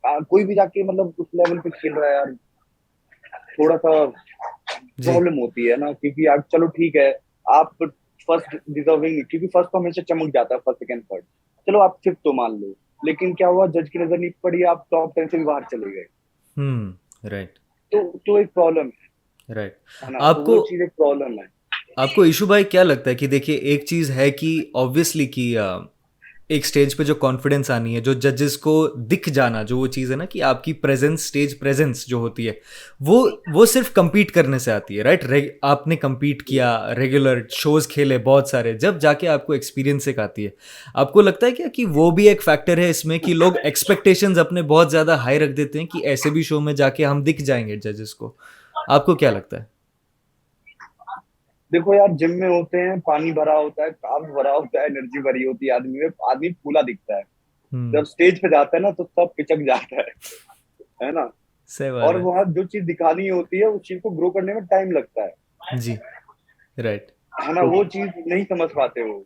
कोई भी जाके मतलब उस लेवल पे खेल रहा है यार, थोड़ा सा जी प्रॉब्लम होती है ना, क्योंकि आप चलो ठीक है, आप फर्स्ट डिजर्विंग, क्योंकि फर्स्ट तो हमेशा चमक जाता है, फर्स्ट सेकंड थर्ड, चलो आप फिफ्थ तो मान लो, लेकिन क्या हुआ, जज की नजर नहीं पड़ी, आप टॉप 10 से भी बाहर चले गए, राइट तो एक प्रॉब्लम राइट। है ना, तो वो आपको चीज एक प्रॉब्लम है। आपको इशू भाई क्या लगता है कि देखिए एक चीज है कि ऑब्वियसली कि एक स्टेज पे जो कॉन्फिडेंस आनी है, जो जजेस को दिख जाना, जो वो चीज़ है ना कि आपकी प्रेजेंस, स्टेज प्रेजेंस जो होती है, वो सिर्फ compete करने से आती है, राइट? आपने compete किया, रेगुलर शोज खेले बहुत सारे, जब जाके आपको एक्सपीरियंस एक आती है। आपको लगता है क्या कि वो भी एक फैक्टर है इसमें कि लोग एक्सपेक्टेशंस अपने बहुत ज़्यादा हाई रख देते हैं कि ऐसे भी शो में जाके हम दिख जाएंगे जजेस को? आपको क्या लगता है? देखो यार, जिम में होते हैं, पानी भरा होता है, कार्ब भरा होता है, एनर्जी भरी होती है आदमी में, आदमी फूला दिखता है। हम्म। जब स्टेज पे जाता है ना तो सब पिचक जाता है ना। सही बात और है। वहां जो चीज दिखानी होती है उस चीज को ग्रो करने में टाइम लगता जी। राइट। है ना। वो चीज नहीं समझ पाते वो,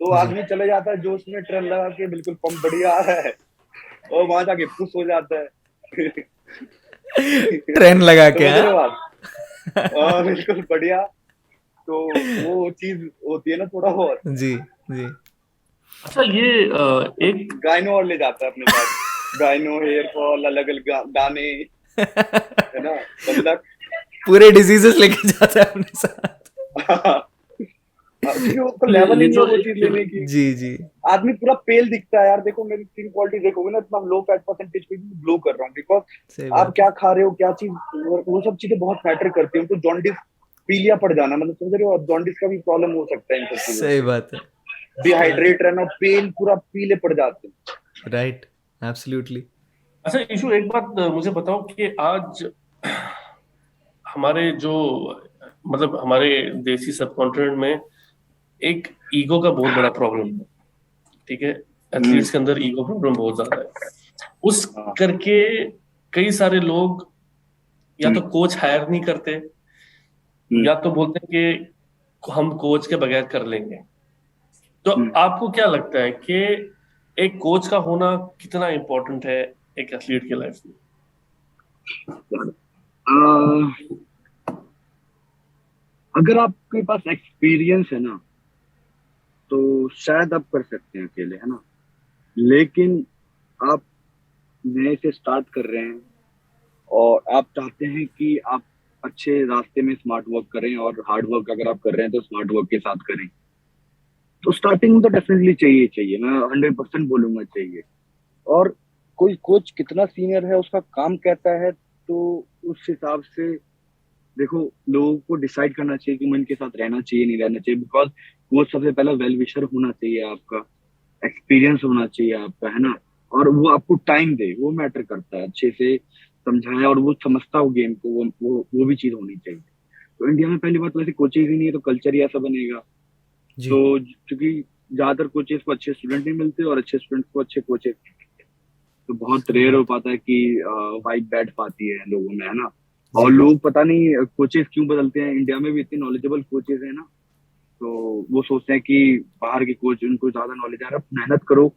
तो जी। आदमी चले जाता है जोश में, ट्रेन लगा के बिल्कुल पंप बढ़िया आ रहा है, और वहां जाके पुश हो जाता है। ट्रेन लगा के, समझ रहे हो आप? हाँ। बिल्कुल बढ़िया। तो वो चीज होती है ना थोड़ा बहुत। जी। जी। अच्छा, ये एक गायनो और ले जाता है अपने साथ, गायनो, हेयर फॉल, अलग अलग गाने, है ना, बंदा। पूरे डिजीजेस लेके जाता है अपने साथ। क्योंकि उसको लेवल ही ये नहीं है जो वो चीज एक लेने की। जी। जी। आदमी पूरा पेल दिखता है यार। देखो मेरी स्किन क्वालिटी देखोगे ना, इतना लो फैट परसेंटेज पे भी ग्लो कर रहा हूँ, बिकॉज सही आप बात है। क्या खा रहे हो, क्या चीज, वो सब चीजें बहुत मैटर करती है। उनको जॉन्डिस, पीलिया पड़ जाना, मतलब समझ रहे हो, जॉन्डिस का भी प्रॉब्लम हो सकता है इन सब चीजों सही से। बात है। डिहाइड्रेट रहना, पेल, पूरा पीले पड़ जाते हैं। राइट। एब्सोल्युटली। अच्छा ईशु, एक बात मुझे बताओ कि आज हमारे जो मतलब हमारे देसी सबकॉन्टिनेंट में एक ईगो का बहुत बड़ा प्रॉब्लम है, ठीक है। हम्म। एथलीट्स के अंदर ईगो प्रॉब्लम बहुत ज्यादा है। उस हाँ। करके कई सारे लोग या हम्म। तो कोच हायर नहीं करते, हम्म। या तो बोलते हैं कि हम कोच के बगैर कर लेंगे। तो हम्म। आपको क्या लगता है कि एक कोच का होना कितना इम्पोर्टेंट है एक एथलीट की लाइफ में? अह, अगर आपके पास एक्सपीरियंस है ना तो शायद आप कर सकते हैं अकेले, है ना। लेकिन आप नए से स्टार्ट कर रहे हैं और आप चाहते हैं कि आप अच्छे रास्ते में स्मार्ट वर्क करें, और हार्ड वर्क अगर आप कर रहे हैं तो स्मार्ट वर्क के साथ करें, तो स्टार्टिंग में तो डेफिनेटली चाहिए चाहिए, मैं 100% बोलूंगा चाहिए। और कोई कोच कितना सीनियर है, उसका काम कैसा है, तो उस हिसाब से देखो, लोगों को डिसाइड करना चाहिए कि मैं इनके साथ रहना चाहिए नहीं रहना चाहिए। बिकॉज कोच सबसे पहला वेल विशर होना चाहिए आपका, एक्सपीरियंस होना चाहिए आपका, है ना। और वो आपको टाइम दे, वो मैटर करता है, अच्छे से समझाए और वो समझता हो गेम को, वो भी चीज होनी चाहिए। तो इंडिया में पहली बात तो ऐसे कोचेज ही नहीं है, तो कल्चर ही ऐसा बनेगा। जी। तो क्योंकि ज्यादातर कोचेस को अच्छे स्टूडेंट नहीं मिलते और अच्छे स्टूडेंट्स को अच्छे कोचेस, तो बहुत सही रेयर हो बात है। पाता है कि वाइब बैठ पाती है लोगों में, है ना। और जी। लोग पता नहीं कोचेस क्यों बदलते हैं, इंडिया में भी इतने नॉलेजेबल कोचेस हैं ना, तो वो सोचते हैं कि बाहर के कोच, उनको ज्यादा नॉलेज आ रहा है, मेहनत करो।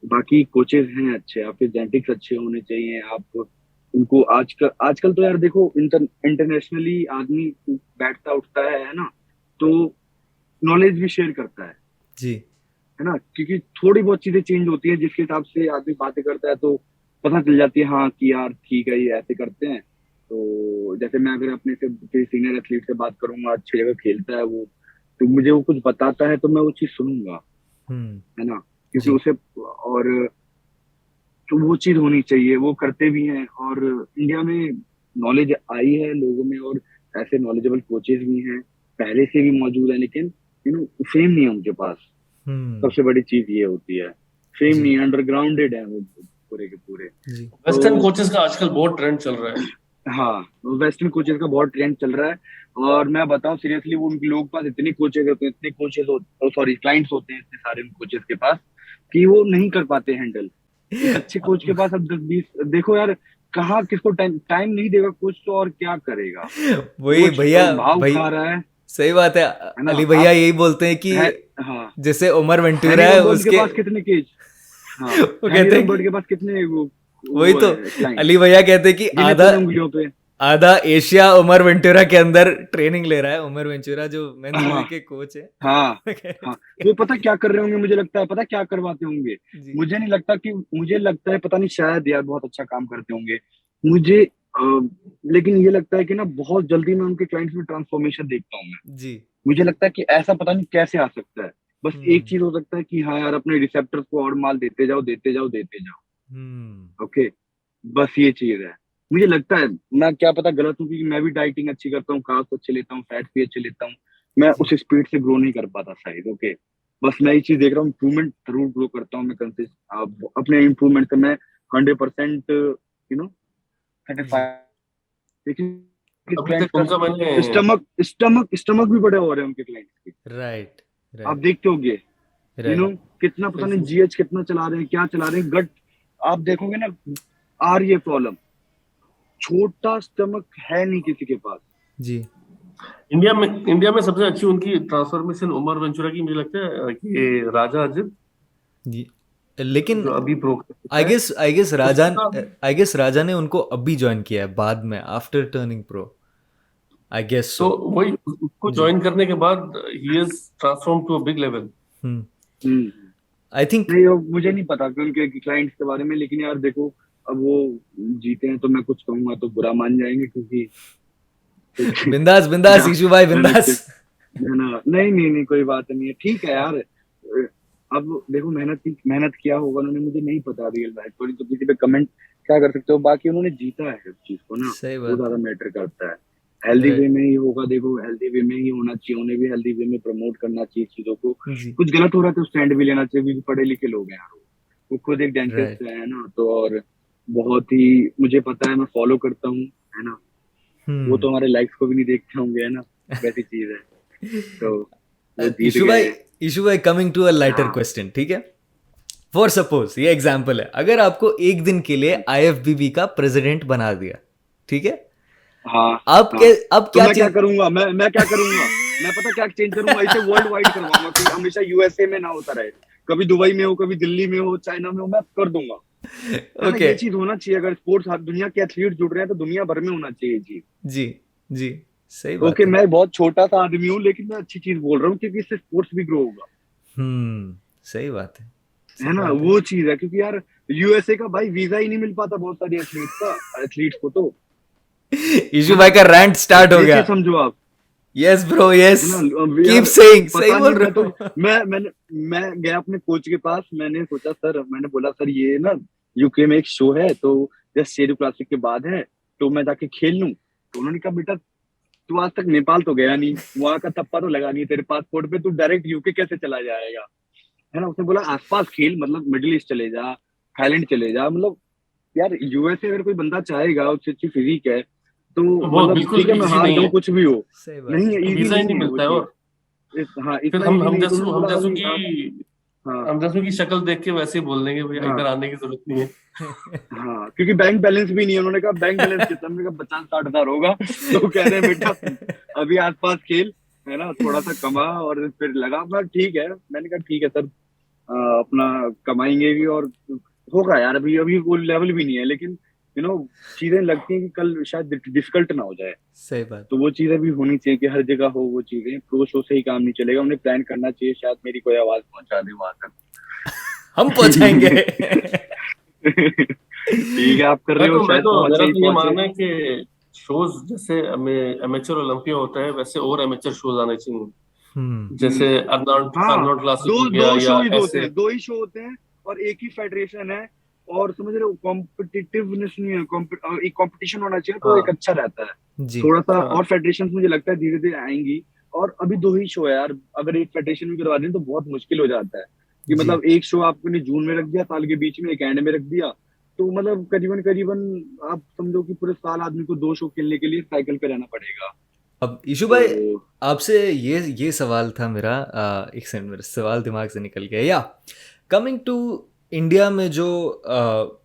बाकी कोचेस हैं अच्छे, आपके जेनेटिक्स अच्छे होने चाहिए, आप उनको आजकल आजकल तो यार देखो, इंटरनेशनली आदमी बैठता उठता है ना, तो नॉलेज भी शेयर करता जी। है ना। क्योंकि थोड़ी बहुत चीजें चेंज होती है, जिसके हिसाब से आदमी बातें करता है, तो पता चल जाती है हाँ कि यार ठीक है, ये ऐसे करते हैं। तो जैसे मैं अगर अपने से किसी सीनियर एथलीट से बात करूंगा, अच्छी जगह खेलता है वो, तो मुझे वो कुछ बताता है तो मैं वो चीज सुनूंगा, हम्म। है ना। क्योंकि जी। उसे, और तो वो चीज होनी चाहिए, वो करते भी हैं। और इंडिया में नॉलेज आई है लोगों में, और ऐसे नॉलेजेबल कोचेस भी हैं, पहले से भी मौजूद है, लेकिन फेम नहीं है उनके पास। हम्म। सबसे बड़ी चीज ये होती है, फेम जी। नहीं, अंडरग्राउंडेड है वो पूरे के पूरे। जी। तो वेस्टर्न कोचेस का आजकल बहुत ट्रेंड चल रहा है। हाँ, वेस्टर्न कोचेस का बहुत ट्रेंड चल रहा है। और मैं बताऊं सीरियसली, वो उनके लोगों के पास इतने कोचेस होते हैं, इतने कोचेस होते, सॉरी क्लाइंट्स होते हैं इतने सारे उन कोचेस के पास, कि वो नहीं कर पाते हैंडल। एक अच्छे कोच के पास अब 10-20, देखो यार, कहाँ किसको टाइम टाइम नहीं देगा कोच, तो और क्या करेगा वही कोच। भैया। भाव भाई खा रहा सही बात है। है ना। अली भैया आप यही बोलते हैं कि है, हाँ, जैसे उमर वेंटूरा हैरी है रमबर्ट के उसके, पास कितने केज, हाँ, वो हैरी कहते हैं रमबर्ट कि के पास कितने वही वो तो, है क्लाइंट, अली भैया कहते हैं कि गिने आधा चुने उंगलियों पे। आधा एशिया उमर वेंटूरा के अंदर ट्रेनिंग ले रहा है। उमर वेंटूरा जो मेंस हाँ। मूवी के कोच है। हाँ। कह रहे हाँ। थे वो पता क्या कर रहे होंगे, मुझे लगता है पता क्या करवाते होंगे। जी। मुझे नहीं लगता कि, मुझे लगता है पता नहीं, शायद यार बहुत अच्छा काम करते होंगे मुझे, लेकिन ये लगता है कि ना बहुत जल्दी मैं उनके क्लाइंट्स में ट्रांसफॉर्मेशन देखता हूँ मैं। जी। मुझे लगता है कि ऐसा पता नहीं कैसे आ सकता है। बस एक हम्म। चीज हो सकता है कि हाँ यार, अपने रिसेप्टर्स को और माल देते जाओ देते जाओ देते जाओ। हम्म। ओके, बस ये चीज है। मुझे लगता है, मैं क्या पता गलत हूँ, क्योंकि मैं भी डाइटिंग अच्छी करता हूँ, कार्ब्स अच्छे लेता हूँ, फैट्स भी अच्छे लेता हूँ, मैं जी। उस स्पीड से ग्रो नहीं कर पाता शायद। ओके, बस मैं ये चीज देख रहा हूँ, इम्प्रूवमेंट जरूर ग्रो करता हूँ मैं अपने इम्प्रूवमेंट से मैं 100% जी। सेटिस्फाइड। लेकिन अभी तक उनका मैंने स्टमक भी बड़े हो रहे हैं उनके क्लाइंट्स के। राइट आप राइट देखते होंगे राइट कितना पता नहीं जीएच कितना चला रहे हैं, क्या चला रहे हैं, गट आप देखोगे ना, आ रही है प्रॉब्लम। छोटा स्टमक है नहीं किसी के पास। जी। इंडिया में सबसे अच्छी उनकी ट्रांसफॉर्मेशन उमर वेंचुरा की मुझे लगता है कि राजा अजित जी लेकिन जो अभी प्रो आई है गेस उसका। राजा ने उनको अभी ज्वाइन किया है बाद में after turning pro, I guess तो सो। वही उसको जी। ज्वाइन करने के बाद ही is transform to a big level. Hmm. Hmm I think नहीं, वो मुझे नहीं पता कि उनके क्लाइंट्स के बारे में, लेकिन यार देखो, अब वो जीते हैं तो मैं कुछ कहूंगा तो बुरा मान जाएंगे, क्योंकि बिंदास बिंदास ईशू भाई मेहनत बिंदास। है ना। नहीं नहीं नहीं, कोई बात नहीं है, ठीक है यार। अब देखो, मेहनत किया होगा उन्होंने, मुझे नहीं पता रियल लाइफ थोड़ी, तो किसी पे कमेंट क्या कर सकते हो, बाकी उन्होंने जीता है उस चीज को ना, सही वो बात ज्यादा है। मैटर करता है। Healthy way right. में ही होगा, देखो हेल्दी वे में ही होना चाहिए, उन्हें भी हेल्दी वे में प्रमोट करना चाहिए चीजों को। जी। कुछ गलत हो रहा है तो स्टैंड भी लेना चाहिए, क्योंकि पढ़े लिखे लोग हैं यार, वो खुद एक डेंटिस्ट राइट। है ना, तो और बहुत ही मुझे पता है, मैं फॉलो करता हूँ, है ना। वो तो हमारे लाइक्स को भी नहीं देखते होंगे, है ना, वैसी चीज है। तो वो जीत ईशू गए भाई हैं। ईशू भाई कमिंग टू अ लाइटर हाँ क्वेश्चन, ठीक है। फॉर सपोज ये एग्जांपल है, अगर आपको एक दिन के लिए आईएफबीबी का प्रेसिडेंट बना दिया, ठीक है, हाँ हाँ। आप तो क्या मैं क्या चीज। करूंगा, मैं क्या करूंगा, मैं पता क्या चेंज करूंगा, इसे वर्ल्ड वाइड करवाऊंगा कि हमेशा यूएसए में ना होता रहे, कभी दुबई में हो, कभी दिल्ली में हो, चाइना में हो, मैं कर दूंगा, है ना। ओके। ये चीज होना चाहिए, अगर स्पोर्ट्स दुनिया के एथलीट जुड़ रहे हैं तो दुनिया भर में होना चाहिए ये चीज। जी जी सही ओके, बात है। मैं बहुत छोटा सा आदमी हूँ, लेकिन मैं अच्छी चीज बोल रहा हूँ, क्योंकि इससे स्पोर्ट्स भी ग्रो होगा, सही बात है। है सही ना। बात है। वो चीज है, क्योंकि यार यूएसए का भाई वीजा ही नहीं मिल पाता बहुत सारे एथलीट्स को तो, ईशू है ना। भाई का रैंट स्टार्ट हो ये गया। चीज समझो आप, यस ब्रो यस। है ना। अब कीप यार सेइंग, सही पता नहीं, बोल मैं रहे तो हो। मैं गया अपने कोच के पास, मैंने सोचा सर, मैंने बोला सर ये ना यूके में एक शो है, तो जस्ट शेरू क्लासिक के बाद है, तो मैं जाके खेल लूं। तो उन्होंने कहा बेटा, तू आज तक नेपाल तो गया नहीं, वहां का थप्पा तो लगा नहीं तेरे पासपोर्ट पे, तू डायरेक्ट यूके कैसे चला जाएगा, है ना। उसने बोला आसपास खेल, मतलब मिडिल ईस्ट चले जा, थाईलैंड चले जा, मतलब यार यूएसए अगर कोई बंदा चाहेगा, उससे अच्छी फिजिक है, तो वो मतलब बिल्कुल ठीक है, मैं इजी हार नहीं जाऊं है, कुछ भी हो। सही बात नहीं है। है, इजी वीजा ही नहीं नहीं है वो मिलता है। चीज। और हाँ, फिर इतना इजी नहीं है, तो उन्होंने हम बोला जैसों अभी की आप। हाँ हम जैसों की शक्ल देख के वैसे ही बोल देंगे भैया हाँ इधर आने की जरूरत नहीं है। हाँ, क्योंकि बैंक बैलेंस भी नहीं है। उन्होंने कहा बैंक बैलेंस कितना, मैंने कहा 50-60 हजार होगा। तो कह रहे हैं बेटा अभी आसपास खेल, है ना, थोड़ा सा कमा और फिर लगा। मैं ठीक है, मैंने कहा ठीक है सर, अपना कमाएंगे भी और होगा यार। अभी अभी वो लेवल भी नहीं है, लेकिन चीजें लगती हैं कि कल शायद डिफिकल्ट ना हो जाए, सही बात। तो वो चीजें भी होनी चाहिए कि हर जगह हो वो चीजें। प्रो शो से ही काम नहीं चलेगा, उन्हें प्लान करना चाहिए, शायद मेरी कोई आवाज पहुंचा दे वहां हम पहुंचाएंगे। तक। ठीक है, आप कर रहे हो, शायद मेरा पहुंचे ही तो ये पहुंचे। मानना है कि शोज जैसे एमेचर ओलंपिया होता है वैसे और एमेचर शोज आने चाहिए। हम्म। जैसे अर्नॉल्ड हाँ, अर्नॉल्ड क्लासिक दो हो गया दो या शो ही होते ऐसे। हैं, दो ही शो होते हैं, और एक ही फेडरेशन है, और समझ रहे हो, कॉम्पिटिटिवनेस नहीं है, एक कंपटीशन होना चाहिए, तो एक हाँ अच्छा रहता है जी। थोड़ा सा। हाँ और फेडरेशन मुझे लगता है धीरे धीरे आएंगी, और अभी दो ही शो है यार, अगर एक फेडरेशन में करवा दें तो बहुत मुश्किल हो जाता है, कि जी। मतलब एक शो आपने जून में रख दिया, साल के बीच में एक एंड में रख दिया, तो मतलब करीबन करीबन आप समझो कि पूरे साल आदमी को दो शो खेलने के लिए साइकिल पे रहना पड़ेगा। अब ईशु भाई तो आपसे ये सवाल था मेरा, एक सेकंड, मेरा सवाल दिमाग से निकल गया। या कमिंग टू इंडिया में जो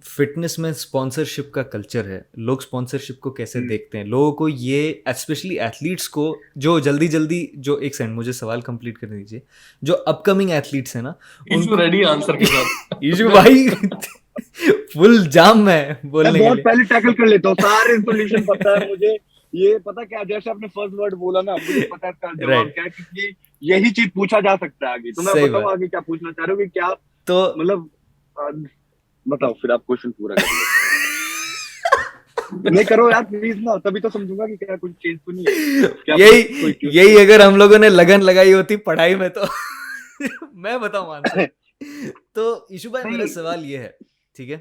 फिटनेस में स्पॉन्सरशिप का कल्चर है, लोग स्पॉन्सरशिप को कैसे हम्म, देखते हैं, लोगों को ये स्पेशली एथलीट्स को, जो जल्दी जल्दी, जो एक सेकंड मुझे सवाल कंप्लीट करने दीजिए, जो अपकमिंग एथलीट्स हैं ना इशू उनको। रेडी आंसर के साथ। ईशु भाई फुल जाम है मैं बोलने के बहुत लिए। पहले टैकल कर लेता हूँ, सारे सोल्यूशन पता है मुझे। ये पता क्या, जैसे आपने फर्स्ट वर्ड बोला ना, मुझे पता है इसका जवाब राइट। क्या है, क्योंकि यही चीज पूछा जा सकता है आगे। तो मैं सही बताऊँ बात। आगे क्या पूछना चाह रहे हो, कि क्या तो मतलब बताओ, फिर आप क्वेश्चन पूरा कर लो। नहीं करो यार प्लीज ना, तभी तो समझूंगा कि क्या कुछ चेंज तो नहीं है, क्या कोई यही यही अगर हम लोगों ने लगन लगाई होती पढ़ाई में तो मैं बताऊं आंसर। तो ईशु भाई मेरा नहीं। सवाल ये है, ठीक है,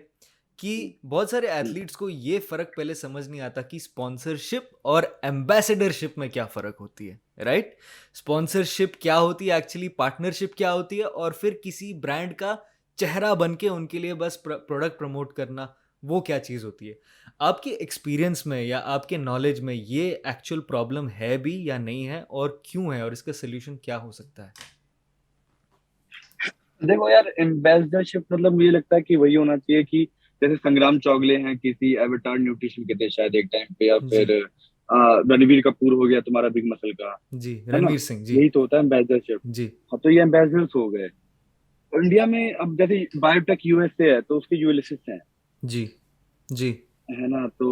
कि बहुत सारे एथलीट्स को ये फर्क पहले समझ नहीं आता कि स्पॉन्सरशिप और एम्बेसडरशिप में क्या फर्क होती है, राइट। स्पॉन्सरशिप क्या होती है एक्चुअली, पार्टनरशिप क्या होती है, और फिर किसी ब्रांड का चेहरा बन के उनके लिए बस प्रोडक्ट प्रमोट करना, वो क्या चीज़ होती है। आपके एक्सपीरियंस में या आपके नॉलेज में ये एक्चुअल प्रॉब्लम है भी या नहीं है, और क्यों है, और इसका सोल्यूशन क्या हो सकता है? देखो यार, एम्बेसडरशिप मतलब मुझे लगता है कि वही होना चाहिए कि जैसे संग्राम चौगले हैं, किसी एवटार न्यूट्रिशन के थे शायद एक टाइम पे, या जी। फिर रणवीर कपूर हो गया तुम्हारा बिग मसल का, जी, है ना। रणवीर सिंह जी। यही तो होता है एम्बेसडरशिप। जी। हाँ, तो ये एम्बेसडर्स हो गए। इंडिया में अब जैसे बायोटेक यूएसए है, तो उसके यूएलएसएस हैं, जी। जी। है ना। तो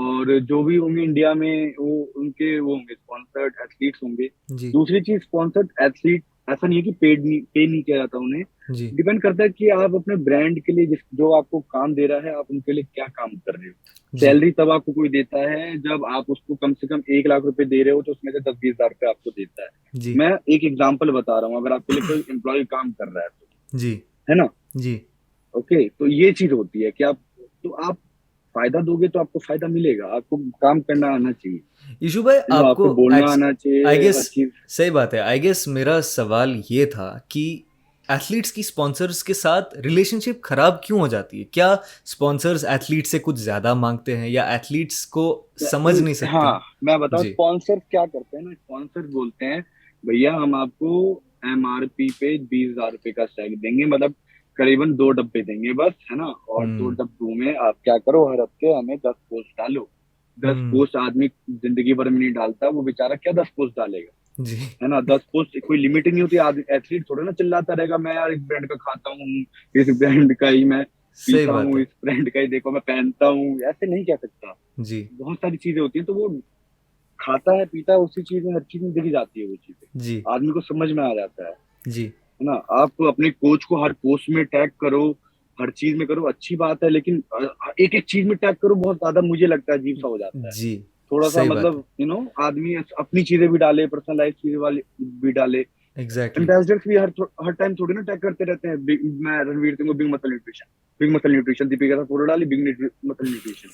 और जो भी होंगे इंडिया में, वो उनके वो होंगे स्पॉन्सर्ड एथलीट्स होंगे। जी। दूसरी चीज, स्पॉन्सर्ड एथलीट ऐसा नहीं है कि पे नहीं किया जाता उन्हें। जी। डिपेंड करता है कि आप अपने ब्रांड के लिए जिस जो आपको काम दे रहा है, आप उनके लिए क्या काम कर रहे हो। जी। सैलरी तब आपको कोई देता है जब आप उसको कम से कम 1 लाख रुपए दे रहे हो, तो उसमें से 10-20 हजार रुपये आपको देता है। जी। मैं एक एग्जाम्पल बता रहा हूँ, अगर आपके लिए कोई एम्प्लॉय काम कर रहा है तो, जी। है ना। जी। ओके, तो ये चीज होती है कि आप फायदा दोगे तो आपको फायदा मिलेगा। आपको काम करना आना चाहिए, यशु भाई, है ना, आपको आपको बोलना आना आई चाहिए, गेस हर चीज। सही बात है। आई गेस मेरा सवाल ये था कि एथलीट्स की स्पॉन्सर्स के साथ रिलेशनशिप खराब क्यों हो जाती है? क्या स्पॉन्सर्स एथलीट से कुछ ज़्यादा मांगते हैं, या एथलीट्स को समझ नहीं सकते हाँ, हैं? मैं बताऊं, जी। स्पॉन्सर क्या करते हैं ना, स्पॉन्सर बोलते हैं भैया हम आपको एमआरपी पे 20 हजार रुपए का स्टैक देंगे, मतलब करीबन 2 डब्बे देंगे बस, है ना। और दो हम्म। डब्बों में आप क्या करो, हर हफ्ते हमें 10 पोस्ट डालो। दस हम्म। पोस्ट आदमी जिंदगी भर में नहीं डालता, वो बेचारा क्या 10 पोस्ट डालेगा, जी। है ना। 10 पोस्ट, कोई लिमिट ही नहीं होती। आदमी एथलीट थोड़ा ना चिल्लाता रहेगा, मैं यार इस ब्रांड का खाता हूँ, इस ब्रांड का ही मैं सही पीता बात हूँ, है। इस ब्रांड का ही देखो मैं पहनता हूँ, ऐसे नहीं कह सकता। जी। बहुत सारी चीजें होती हैं, तो वो खाता है पीता है, उसी चीज में हर चीज में दिख जाती है वो जी। चीजें, आदमी को समझ में आ जाता जी। है ना। आप अपने कोच को हर पोस्ट में टैग करो, हर चीज में करो, अच्छी बात है, लेकिन एक एक चीज में टैग करो, बहुत ज्यादा मुझे लगता है अजीब सा हो जाता है। जी। थोड़ा सा सही बात है। मतलब आदमी अपनी चीजें भी डाले, पर्सनल लाइफ चीजें वाली भी डाले। एग्जैक्टली। एम्बेसडर्स भी हर टाइम थोड़ी ना टैग करते रहते हैं। मैं रणवीर सिंह को big muscle nutrition, big muscle nutrition, Deepika का फोटो डाली बिग मसल न्यूट्रिशन,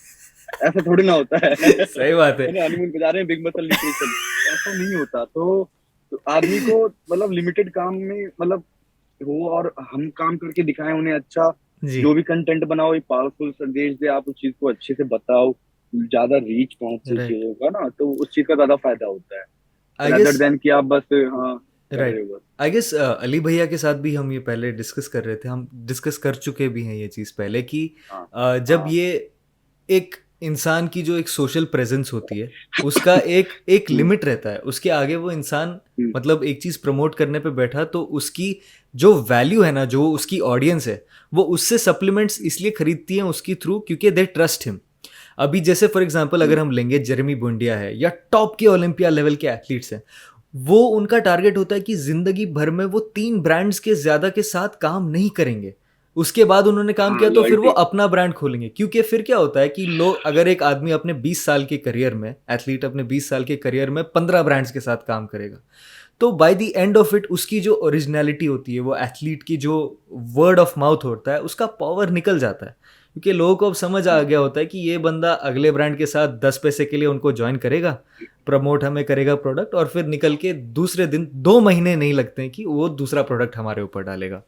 ऐसा थोड़ी ना होता है। सही बात है। है ना, हनीमून पे जा रहे हैं, बिग मसल न्यूट्रिशन, ऐसा नहीं होता। तो आदमी को मतलब लिमिटेड काम में मतलब हो, और हम काम करके दिखाएं उन्हें अच्छा। जी। जो भी कंटेंट बनाओ, एक पावरफुल संदेश दे, आप उस चीज को अच्छे से बताओ, ज्यादा रीच पहुंचे राइट। चीजों का ना, तो उस चीज का ज्यादा फायदा होता है, आई रेदर गेस। देन कि आप बस हाँ कर रहे राइट। हो बस। आई गेस अली भैया के साथ भी हम ये पहले डिस्कस कर रहे थे, हम डिस्कस कर चुके भी हैं ये चीज़ पहले कि हाँ जब हाँ। ये एक इंसान की जो एक सोशल प्रेजेंस होती है, उसका एक एक हम्म, लिमिट रहता है, उसके आगे वो इंसान हम्म, मतलब एक चीज़ प्रमोट करने पे बैठा तो उसकी जो वैल्यू है ना, जो उसकी ऑडियंस है, वो उससे सप्लीमेंट्स इसलिए खरीदती है उसकी थ्रू, क्योंकि दे ट्रस्ट हिम। अभी जैसे फॉर एग्जांपल अगर हम्म, हम लेंगे जेरेमी बुंडिया है, या टॉप के ओलंपिया लेवल के एथलीट्स हैं, वो उनका टारगेट होता है कि जिंदगी भर में वो 3 ब्रांड्स के ज्यादा के साथ काम नहीं करेंगे। उसके बाद उन्होंने काम हाँ, किया तो फिर वो लॉयल्टी। अपना ब्रांड खोलेंगे, क्योंकि फिर क्या होता है कि लोग, अगर एक आदमी अपने 20 साल के करियर में, एथलीट अपने 20 साल के करियर में 15 ब्रांड्स के साथ काम करेगा, तो by the end of it उसकी जो ओरिजिनलिटी होती है, वो एथलीट की जो वर्ड ऑफ माउथ होता है, उसका पावर निकल जाता है, क्योंकि लोगों को अब समझ आ गया होता है कि ये बंदा अगले ब्रांड के साथ 10 पैसे के लिए उनको ज्वाइन करेगा, प्रमोट हमें करेगा प्रोडक्ट, और फिर निकल के दूसरे दिन 2 महीने नहीं लगते हैं कि वो दूसरा प्रोडक्ट हमारे ऊपर डालेगा।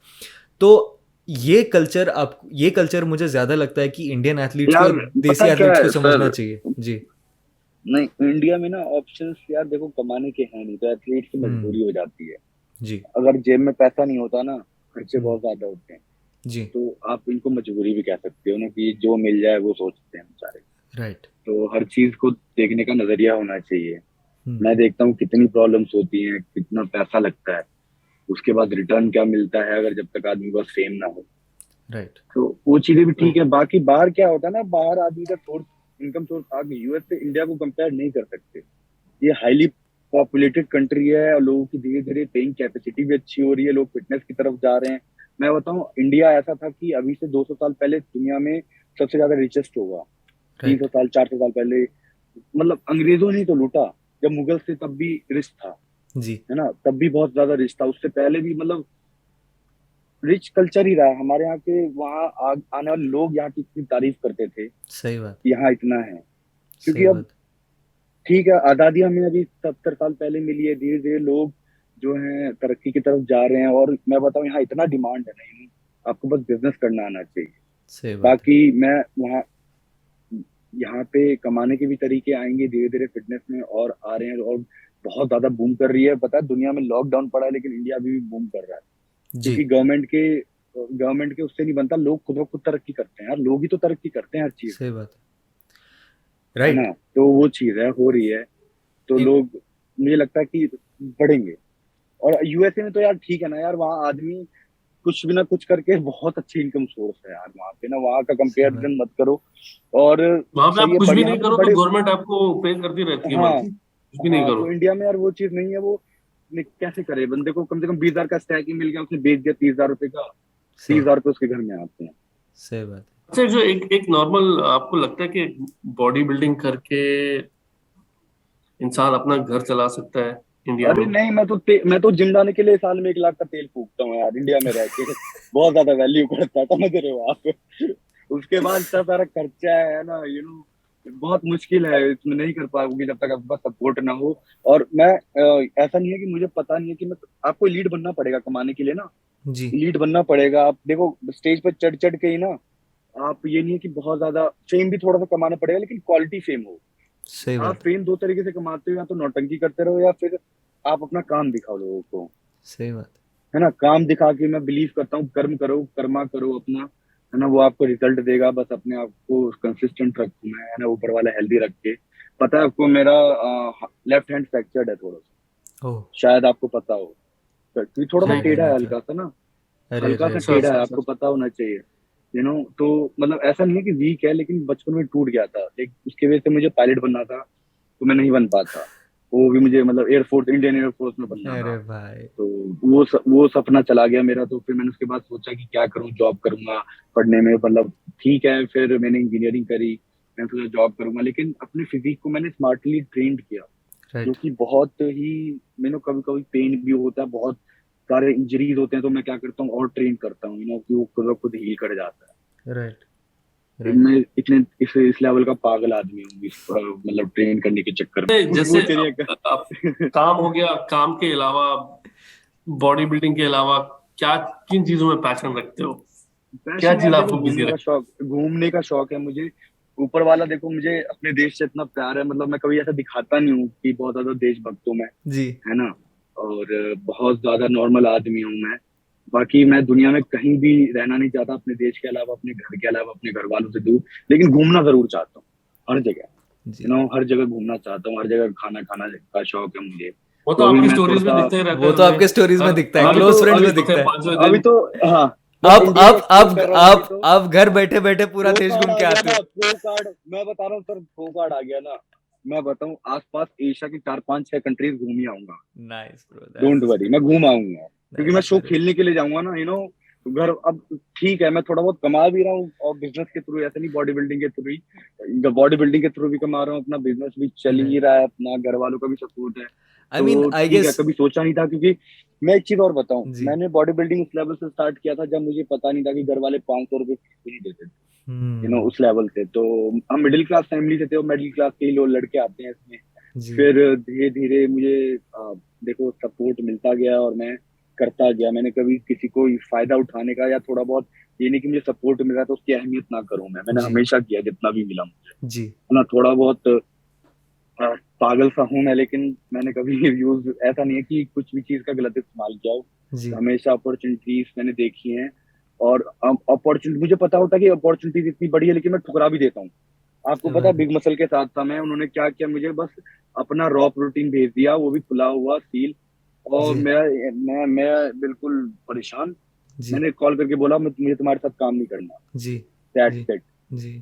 तो ये कल्चर मुझे ज़्यादा लगता है कि इंडियन एथलीट्स को या यार देसी पता क्या एथलीट्स को है समझना सर, चाहिए। जी। नहीं, इंडिया में ना ऑप्शंस यार देखो कमाने के हैं नहीं, तो एथलीट की हम्म। मजबूरी हो जाती है। जी। अगर जेब में पैसा नहीं होता ना, खर्चे हम्म। बहुत ज्यादा होते हैं। जी। तो आप इनको मजबूरी भी कह सकते हो ना, कि जो मिल जाए वो सोचते हैं बेचारे। राइट। तो हर चीज को देखने का नजरिया होना चाहिए। हम्म। मैं देखता हूँ कितनी प्रॉब्लम्स होती हैं, कितना पैसा लगता है, उसके बाद रिटर्न क्या मिलता है, अगर जब तक आदमी के पास फेम ना हो। राइट। तो वो चीजें भी ठीक है। बाकी बाहर क्या होता है ना, बाहर आदमी का सोर्स, इनकम सोर्स, आप यूएस से इंडिया को कंपेयर नहीं कर सकते। ये हाईली पॉपुलेटेड कंट्री है, और लोगों की धीरे धीरे पेइंग कैपेसिटी भी अच्छी हो रही है, लोग फिटनेस की तरफ जा रहे हैं। मैं बताऊं, इंडिया ऐसा था कि अभी से 200 साल पहले दुनिया में सबसे ज्यादा रिचेस्ट होगा। तीन राइट। सौ साल 400 साल पहले, मतलब अंग्रेजों ने तो लूटा, जब मुगल से तब भी रिच था, जी। है ना, तब भी बहुत ज्यादा रिच था, उससे पहले भी मतलब रिच कल्चर ही रहा है हमारे यहाँ के। वहाँ आने वाले लोग यहाँ की इतनी तारीफ करते थे सही बात। कि यहाँ इतना है। क्योंकि सही अब बात। ठीक है, आजादी हमें अभी 70 साल पहले मिली है, धीरे धीरे लोग जो हैं तरक्की की तरफ जा रहे हैं। और मैं बताऊं, यहाँ इतना डिमांड है नहीं, आपको बस बिजनेस करना आना चाहिए। सही बात है। बाकी मैं वहाँ यहाँ पे कमाने के भी तरीके आएंगे धीरे धीरे फिटनेस में, और आ रहे हैं, और बहुत ज्यादा बूम कर रही है। पता है दुनिया में लॉकडाउन पड़ा है लेकिन इंडिया अभी भी बूम कर रहा है, जी, क्योंकि गवर्नमेंट के उससे नहीं बनता, लोग खुद ब खुद तरक्की करते हैं यार, लोग ही तो तरक्की करते हैं हर चीज सही में, बात है। है राइट। ना। तो वो चीज है, हो रही है, तो एक लोग, मुझे लगता है कि बढ़ेंगे। और यूएसए में तो यार ठीक है ना यार, वहाँ आदमी कुछ भी ना कुछ करके बहुत अच्छी इनकम सोर्स है यार वहाँ पे ना, वहाँ का सही बात। कंपेरिजन मत करो। और वहां पे सही आप है, कुछ भी बड़े नहीं यहाँ पे तो करो तो बड़े, गवर्नमेंट आपको पे करती रहती है हाँ मंथली, कुछ भी नहीं हाँ, करो। तो इंडिया में यार वो चीज नहीं है, वो कैसे करे, बंदे को कम से कम 20,000 का स्टैक ही मिल गया, उसने बेच दिया 30,000 रुपए का, तीस सही हजार रुपये उसके घर में आते हैं। सही बात अच्छा, जो एक एक नॉर्मल आपको लगता है कि बॉडी बिल्डिंग करके इंसान अपना घर चला सकता है इंडिया अरे में? नहीं, मैं तो जिम जाने के लिए साल में 1 लाख का तेल फूकता हूँ यार, इंडिया में रह के बहुत ज्यादा वैल्यू करता है, समझ रहे हो आप। उसके बाद इतना सारा खर्चा है ना, बहुत मुश्किल है, इसमें नहीं कर पाओगे जब तक आपके पास सपोर्ट ना हो। और मैं ऐसा नहीं है कि मुझे पता नहीं है कि मैं, आपको लीड बनना पड़ेगा कमाने के लिए ना, है। जी, लीड बनना पड़ेगा। आप देखो स्टेज पर चढ़ चढ़ के ही ना, आप ये नहीं है कि बहुत ज्यादा फेम भी थोड़ा सा कमाना पड़ेगा, लेकिन क्वालिटी फेम हो। सही आप बात है। फेम दो तरीके से कमाते हो, या तो नौटंकी करते रहो, या फिर आप अपना काम दिखाओ लोगों को, सही बात है ना। काम दिखा के, मैं बिलीव करता हूँ, कर्म करो, कर्मा करो अपना, है ना, वो आपको रिजल्ट देगा। बस अपने आप को कंसिस्टेंट रखना है ना, ऊपर वाला हेल्दी रख के। पता है आपको, मेरा लेफ्ट हैंड फ्रैक्चर्ड है थोड़ा सा, है। ओह। शायद आपको पता हो, क्योंकि थोड़ा सा नहीं, नहीं, टेढ़ा है, नहीं था। हल्का सा ना, अरे हल्का रे सा रे। अच्छा टेढ़ा अच्छा है, अच्छा आपको अच्छा। पता होना चाहिए। तो मतलब ऐसा नहीं है कि वीक है, लेकिन बचपन में टूट गया था, एक उसकी वजह से मुझे पायलट बनना था, तो मैं नहीं बन पाता। वो भी मुझे मतलब एयरफोर्स, इंडियन एयरफोर्स में बनना था। अरे भाई। तो वो सपना चला गया मेरा। तो फिर मैंने उसके बाद सोचा कि क्या करूं, जॉब करूंगा, पढ़ने में मतलब ठीक है। फिर मैंने इंजीनियरिंग करी, मैंने सोचा जॉब करूंगा, लेकिन अपने फिजिक को मैंने स्मार्टली ट्रेंड किया, जो राइट। कि बहुत ही, मैंने कभी कभी पेन भी होता है, बहुत सारे इंजरीज होते हैं, तो मैं क्या करता हूँ और ट्रेन करता हूँ, कि वो खुद ब खुद हील कर जाता है। राइट। राइट। मैं इस लेवल का पागल आदमी हूँ मतलब ट्रेन करने के चक्कर में। वो जैसे चलिए अब काम हो गया, काम के अलावा, बॉडी बिल्डिंग के अलावा क्या, किन चीजों में पैशन रखते हो? क्या पैशन चीज यार देखो, आपको बिजी रखती घूमने का शौक है मुझे। ऊपर वाला देखो, मुझे अपने देश से इतना प्यार है, मतलब मैं कभी ऐसा दिखाता नहीं हूँ कि बहुत ज्यादा देशभक्त हूँ मैं, जी। है ना। और बहुत ज्यादा नॉर्मल आदमी हूँ मैं। बाकी मैं दुनिया में कहीं भी रहना नहीं चाहता, अपने देश के अलावा, अपने घर के अलावा, अपने घर वालों से दूर, लेकिन घूमना जरूर चाहता हूँ हर जगह, जी। हर जगह घूमना चाहता हूँ, हर जगह खाना खाना का शौक है मुझे। हो? तो तो अभी आपकी मैं थोड़ा स्टोरीज में सा, दिखते ही रहते वो हैं तो हमें, आपके स्टोरीज में हर दिखता है, हर अभी क्लोज तो फ्रेंड्स अभी में चौथे दिखता है। पांचवें अभी दिन। तो हाँ, बस आप इंडिया का आप एक्सप्लोर आप कर रहा हूँ अभी आप तो। आप घर बैठे बैठे पूरा प्रो देश कार्ड घूम आ के गया आते ना, हो। प्रो कार्ड, मैं बता रहा हूँ सर, प्रो कार्ड आ गया ना। मैं बताऊँ, आसपास एशिया की 4 5 6 कंट्रीज घूम ही आऊंगा। Nice bro, don't that's worry, मैं घूम आऊंगा, क्योंकि मैं नाइस शो वेरी। खेलने के लिए जाऊंगा ना, घर अब ठीक है, मैं थोड़ा बहुत कमा भी रहा हूँ, और बिजनेस के थ्रू, ऐसा नहीं बॉडी बिल्डिंग के थ्रू ही, बॉडी बिल्डिंग के थ्रू भी कमा रहा हूँ, अपना बिजनेस भी चल ही राइट। रहा है, अपना घर वालों का भी सपोर्ट है। आई मीन तो आई ठीक है, गेस। कभी सोचा नहीं था, क्योंकि मैं एक चीज और बताऊं, जी। मैंने बॉडी बिल्डिंग उस लेवल से स्टार्ट किया था जब मुझे पता नहीं था कि घर वाले 500 रुपये भी नहीं देते थे, हम्म। उस लेवल से। तो हम मिडिल क्लास फैमिली से थे, और मिडिल क्लास के ही लोग लड़के आते हैं इसमें। जी। फिर धीरे धीरे मुझे देखो सपोर्ट मिलता गया, और मैं करता गया। मैंने कभी किसी को फायदा उठाने का, या थोड़ा बहुत, ये नहीं कि मुझे सपोर्ट मिल रहा है तो उसकी अहमियत ना करूं, मैंने जी। हमेशा किया जितना भी मिला मुझे, जी। है ना। थोड़ा बहुत पागल सा हूं मैं, लेकिन मैंने कभी यूज, ऐसा नहीं है कि कुछ भी चीज का गलत इस्तेमाल किया हो। जी। हमेशा अपॉर्चुनिटीज मैंने देखी हैं, और अपॉर्चुनिटी, मुझे पता होता है कि अपॉर्चुनिटीज इतनी बड़ी है, लेकिन मैं ठुकरा भी देता हूँ। आपको सही पता है बात है। बिग मसल के साथ था मैं, उन्होंने क्या किया, मुझे बस अपना रॉ प्रोटीन भेज दिया, वो भी खुला हुआ सील, और जी। मैं बिल्कुल परेशान। जी। मैंने कॉल करके बोला, मुझे तुम्हारे साथ काम नहीं करना, जी। जी। That's it. जी।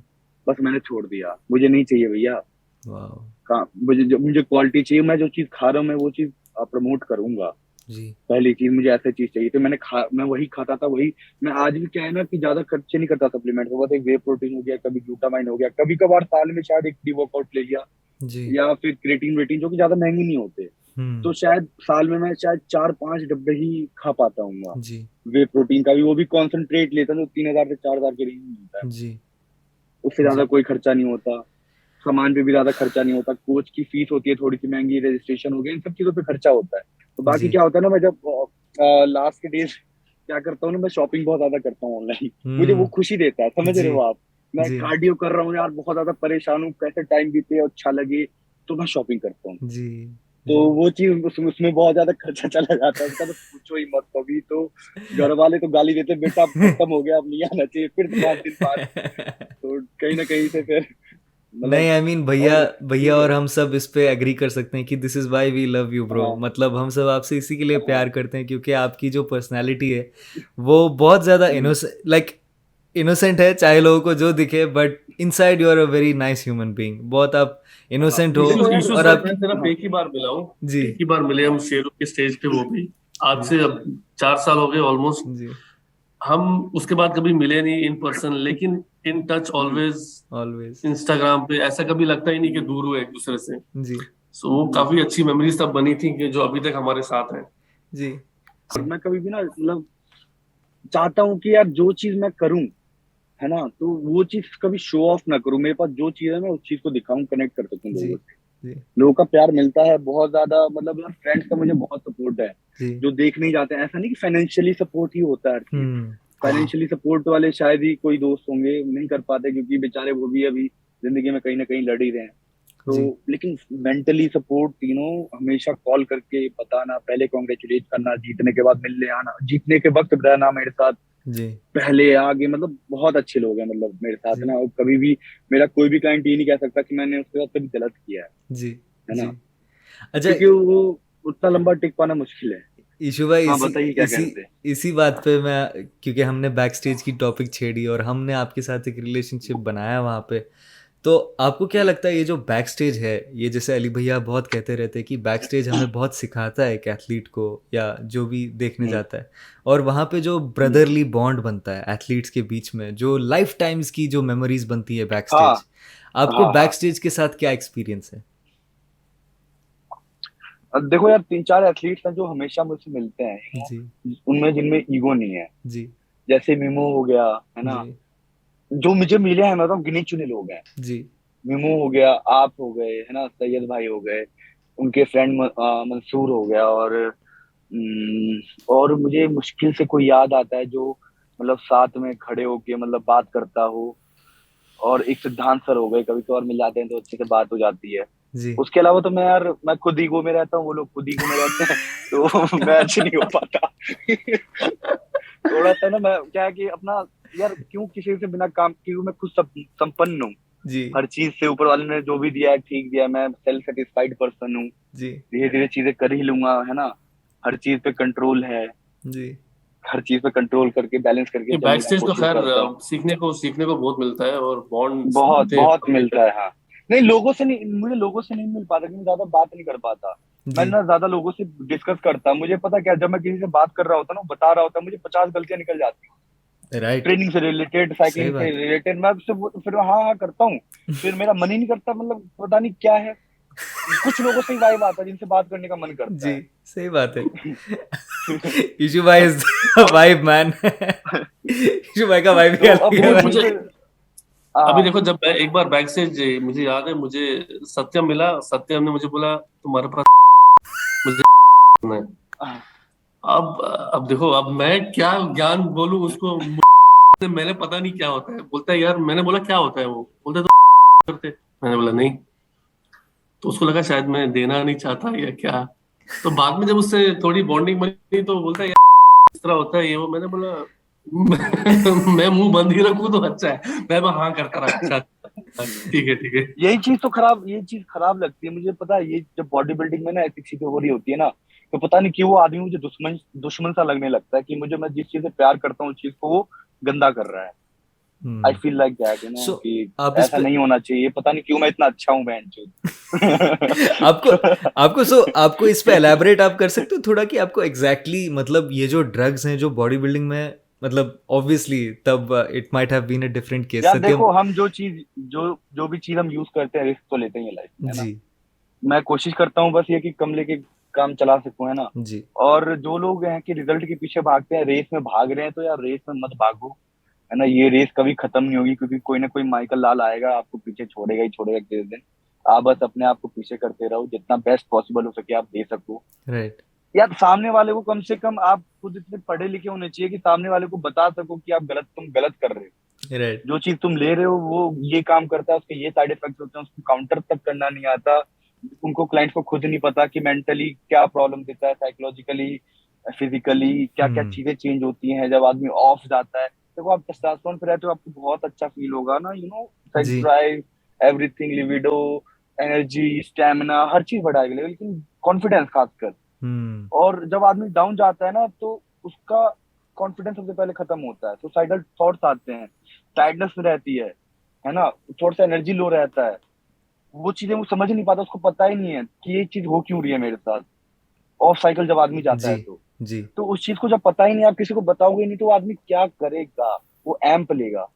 बस मैंने छोड़ दिया, मुझे नहीं चाहिए भैया वाह। काम, मुझे क्वालिटी चाहिए, मैं जो चीज खा रहा हूँ मैं वो चीज प्रमोट करूंगा। जी। पहली चीज, मुझे ऐसी चीज चाहिए, तो मैं वही खाता था, वही। मैं आज भी क्या है ना, कि ज्यादा खर्चे नहीं करता सप्लीमेंट, वो बस एक वे प्रोटीन हो गया, कभी ग्लूटामाइन हो गया, कभी कभार साल में शायद एक प्री वर्कआउट ले लिया, जी। या फिर क्रेटीन वेटीन, जो कि ज्यादा महंगे नहीं होते। हम्म। तो शायद साल में मैं शायद 4 5 डब्बे ही खा पाता हूँ जी। वे प्रोटीन का भी, वो भी कॉन्सेंट्रेट लेता हूँ, तो 3,000 से 4,000 के रेंज में मिलता है। जी। उससे ज्यादा जी। कोई खर्चा नहीं होता, सामान पे भी ज्यादा खर्चा नहीं होता, कोच की फीस होती है थोड़ी सी महंगी, रजिस्ट्रेशन हो गया, इन सब चीजों पे खर्चा होता है। तो बाकी जी। क्या होता है ना, मैं जब लास्ट के डेज क्या करता हूँ ना, मैं शॉपिंग बहुत ज्यादा करता हूँ ऑनलाइन। मुझे वो खुशी देता है, समझ रहे जी हो आप। मैं जी कार्डियो कर रहा हूँ यार, बहुत ज्यादा परेशान हूँ, कैसे टाइम बीते और अच्छा लगे, तो मैं शॉपिंग करता हूँ। जी तो जी वो चीज उसमें बहुत ज्यादा खर्चा चला जाता है उसका, तो पूछो ही मत। कभी तो घर वाले तो गाली देते, बेटा अब खत्म हो गया, अब नहीं आना चाहिए फिर 5 दिन बाद। तो कहीं ना कहीं से फिर नहीं, मतलब। आई मीन भैया, और भैया ठीक है। और हम सब इस पे एग्री कर सकते हैं कि this is why we love you bro. हाँ मतलब हम सब आपसे इसी के लिए हाँ। प्यार करते हैं क्योंकि आपकी जो पर्सनालिटी है वो बहुत ज़्यादा हम्म, इनोसेंट, लाइक इनोसेंट है, चाहे लोगों को जो दिखे, but inside you are a very nice human being. बहुत आप हाँ इनोसेंट हो देखो यार। इशू और सर मैं आपकी। सिर्फ हाँ एक ही बार मिला हूँ। जी एक ही बार मिले हम शेरों के स्टेज पे, वो भी आज जी से अब 4 साल हो गए ऑलमोस्ट। जी हम उसके बाद कभी मिले नहीं इन पर्सन, लेकिन in touch hmm, always. Always. Instagram पे ऐसा कभी लगता ही नहीं कि दूर हुए एक दूसरे से। जी सो वो हम्म। काफी अच्छी मेमोरीज तब बनी थी कि जो अभी तक हमारे साथ हैं। जी और मैं कभी भी ना मतलब चाहता हूँ कि यार जो चीज मैं करूँ, है ना, तो वो चीज कभी शो ऑफ ना करूँ। मेरे पास जो चीज है मैं उस चीज को दिखाऊं, कनेक्ट कर सकूं जी लोगों से। जी लोगों का प्यार मिलता है बहुत ज्यादा, मतलब यार फ्रेंड्स का मुझे बहुत सपोर्ट है। जी। जो देख नहीं जाते हैं, ऐसा नहीं कि फाइनेंशियली सपोर्ट ही होता है हर चीज। जी फाइनेंशियली सपोर्ट वाले शायद ही कोई दोस्त होंगे, नहीं कर पाते क्योंकि बेचारे वो भी अभी जिंदगी में कहीं ना कहीं लड़ ही रहे हैं। तो जी लेकिन मेंटली सपोर्ट तीनों हमेशा कॉल करके बताना, पहले कॉन्ग्रेचुलेट करना, जीतने के बाद मिलने आना, जीतने के वक्त रहना मेरे साथ, जी पहले आगे, मतलब बहुत अच्छे लोग हैं मतलब मेरे साथ जी ना। और कभी भी मेरा कोई भी क्लाइंट ये नहीं कह सकता कि मैंने उसके साथ कभी गलत किया जी है ना। जी। अच्छा, क्योंकि वो उतना लंबा टिक पाना मुश्किल है। ईशु भाई, हाँ इसी बताइए क्या कह इसी रहे थे। इसी बात पे मैं, क्योंकि हमने बैक स्टेज की टॉपिक छेड़ी और हमने आपके साथ एक रिलेशनशिप बनाया वहाँ पे, तो आपको क्या लगता है ये जो बैक स्टेज है, ये जैसे अली भैया बहुत कहते रहते हैं कि बैक स्टेज हमें बहुत सिखाता है एक एथलीट को या जो भी देखने हम्म, जाता है, और वहाँ पे जो हम्म, ब्रदरली बॉन्ड बनता है एथलीट्स के बीच में, जो लाइफ टाइम्स की जो मेमोरीज बनती है बैक हाँ स्टेज, आपको हाँ बैक हाँ। स्टेज के साथ क्या एक्सपीरियंस है? अब देखो यार, 3-4 एथलीट्स हैं जो हमेशा मुझसे मिलते हैं, जी उनमें जिनमें ईगो नहीं है। जी जैसे मिमो हो गया, है ना। जी जो मुझे मिले हैं, मतलब गिने चुने लोग हैं। जी मिमो हो गया, आप हो गए, है ना, सैयद भाई हो गए, उनके फ्रेंड मंसूर हो गया, और मुझे मुश्किल से कोई याद आता है जो मतलब साथ में खड़े होके मतलब बात करता हो। और एक सिद्धांत सर हो गए, कभी कभार मिल जाते हैं तो अच्छे से बात हो जाती है। जी उसके अलावा तो मैं यार, मैं खुद ईगो में रहता हूँ, वो लोग खुद ईगो में रहते हैं। तो मैच नहीं हो पाता। थोड़ा सा ना, मैं क्या है कि अपना, यार क्यों किसी से बिना काम किए, मैं खुद सब संपन्न हूँ। जी हर चीज से ऊपर वाले ने जो भी दिया है ठीक दिया है, मैं सेल्फ सेटिस्फाइड पर्सन हूँ। जी धीरे धीरे चीजें कर ही लूंगा, है ना। हर चीज पे कंट्रोल है। जी हर चीज पे कंट्रोल करके बैलेंस करके ये बैक चलने की स्टेज तो कोशिश खैर करता हूँ। सीखने को बहुत मिलता है, और बॉन्ड्स बहुत बनते हैं बहुत काफी मिलता है, हाँ। नहीं, लोगों से नहीं, मुझे लोगों से नहीं मिल पाता क्योंकि ज्यादा बात नहीं कर पाता। मैं जी ना ज्यादा लोगों से डिस्कस करता, मुझे पता क्या, जब मैं किसी से बात कर रहा होता ना, बता रहा होता, मुझे 50 गलतियां निकल जाती हैं। राइट। ट्रेनिंग से रिलेटेड, सही साइकिलिंग से बात रिलेटेड, मैं उससे फिर हाँ हाँ करता हूँ। फिर मेरा मन ही नहीं करता, मतलब पता नहीं क्या है। कुछ लोगों से ही वाइब आता है जिनसे बात करने का मन जी, करता सही बात है। है। इशू भाई इज और वाइब मैन। इशू भाई का वाइब ही तो अब अलग है वो भाई। चीज मुझे फिर। अभी हाँ देखो, जब मैं एक बार बैक स्टेज, मुझे याद है, मुझे सत्यम मिला। सत्यम ने मुझे बोला तुम्हारे पास मुझे है। हाँ अब देखो, अब मैं क्या ज्ञान बोलूं उसको। मैंने पता नहीं क्या होता है, बोलता है यार, मैंने बोला क्या होता है, वो बोलता है तो करते। मैंने बोला नहीं। तो उसको लगा शायद मैं देना नहीं चाहता या क्या। तो बाद में जब उससे थोड़ी बॉन्डिंग बनी तो बोलता है यार इस तरह होता है ये वो। मैंने बोला मैं मुंह बंद ही रखूं तो अच्छा है। मैं हाँ करता रहा, अच्छा अच्छा, ठीक है ठीक है। यही चीज तो खराब, ये चीज खराब लगती है मुझे, पता है। ये जब बॉडी बिल्डिंग में ना ऐसी चीजें हो रही होती है ना, तो पता नहीं क्यों वो आदमी मुझे दुश्मन दुश्मन सा लगने लगता है कि मुझे, मैं जिस चीज से प्यार करता हूँ उस चीज को वो गंदा कर रहा है। आई हम्म। फील लाइक दैट, सो कि आप इस ऐसा पे नहीं होना चाहिए, पता नहीं क्यों मैं इतना अच्छा हूँ बहन चोद। आपको आपको इस पे एलैबोरेट आप कर सकते हो थोड़ा कि आपको एग्जैक्टली exactly, मतलब ये जो ड्रग्स हैं जो बॉडी बिल्डिंग में, मतलब ऑब्वियसली तब it might have been a different case यार सत्यम। देखो, हम जो चीज, जो भी चीज हम यूज करते हैं, रिस्क तो लेते ही है लाइफ में, है ना। जी मैं कोशिश करता हूँ बस ये कि कम लेके काम चला सकूं, है ना। जी और जो लोग हैं कि रिजल्ट के पीछे भागते हैं, रेस में भाग रहे हैं, तो यार रेस में मत भागो, है ना। ये रेस कभी खत्म नहीं होगी, क्योंकि कोई ना कोई माइकल लाल आएगा, आपको पीछे छोड़ेगा ही छोड़ेगा किसी दिन। आप बस अपने आप को पीछे करते रहो, जितना बेस्ट पॉसिबल हो सके आप दे सको। राइट यार सामने वाले को कम से कम आप खुद इतने पढ़े लिखे होने चाहिए कि सामने वाले को बता सको कि तुम गलत कर रहे हो। राइट। जो चीज तुम ले रहे हो वो ये काम करता है, उसके ये साइड इफेक्ट्स होते हैं, उसको काउंटर तक करना नहीं आता। उनको क्लाइंट को खुद नहीं पता कि मेंटली क्या प्रॉब्लम देता है, साइकोलॉजिकली, फिजिकली क्या क्या हम्म। चीजें चेंज होती हैं जब आदमी ऑफ जाता है। देखो आप टेस्टोस्टेरोन पे रहते हो, आपको बहुत अच्छा फील होगा ना, सेक्स जी। Drive, everything, libido, energy, stamina, हर चीज बढ़ाएगी, लेकिन कॉन्फिडेंस खासकर। हम्म। और जब आदमी डाउन जाता है ना तो उसका कॉन्फिडेंस सबसे पहले खत्म होता है, सुसाइडल थॉट्स आते हैं, टायर्डनेस रहती है ना, थोड़ा सा एनर्जी लो रहता है। वो चीजें वो समझ नहीं पाता, उसको पता ही नहीं है कि ये चीज हो क्यों रही है मेरे साथ। ऑफ साइकिल जब आदमी जाता जी। है तो जी। तो उस चीज को जब पता ही नहीं, आप किसी को बताओगे नहीं, तो वो आदमी क्या करेगा? वो एम्प लेगा।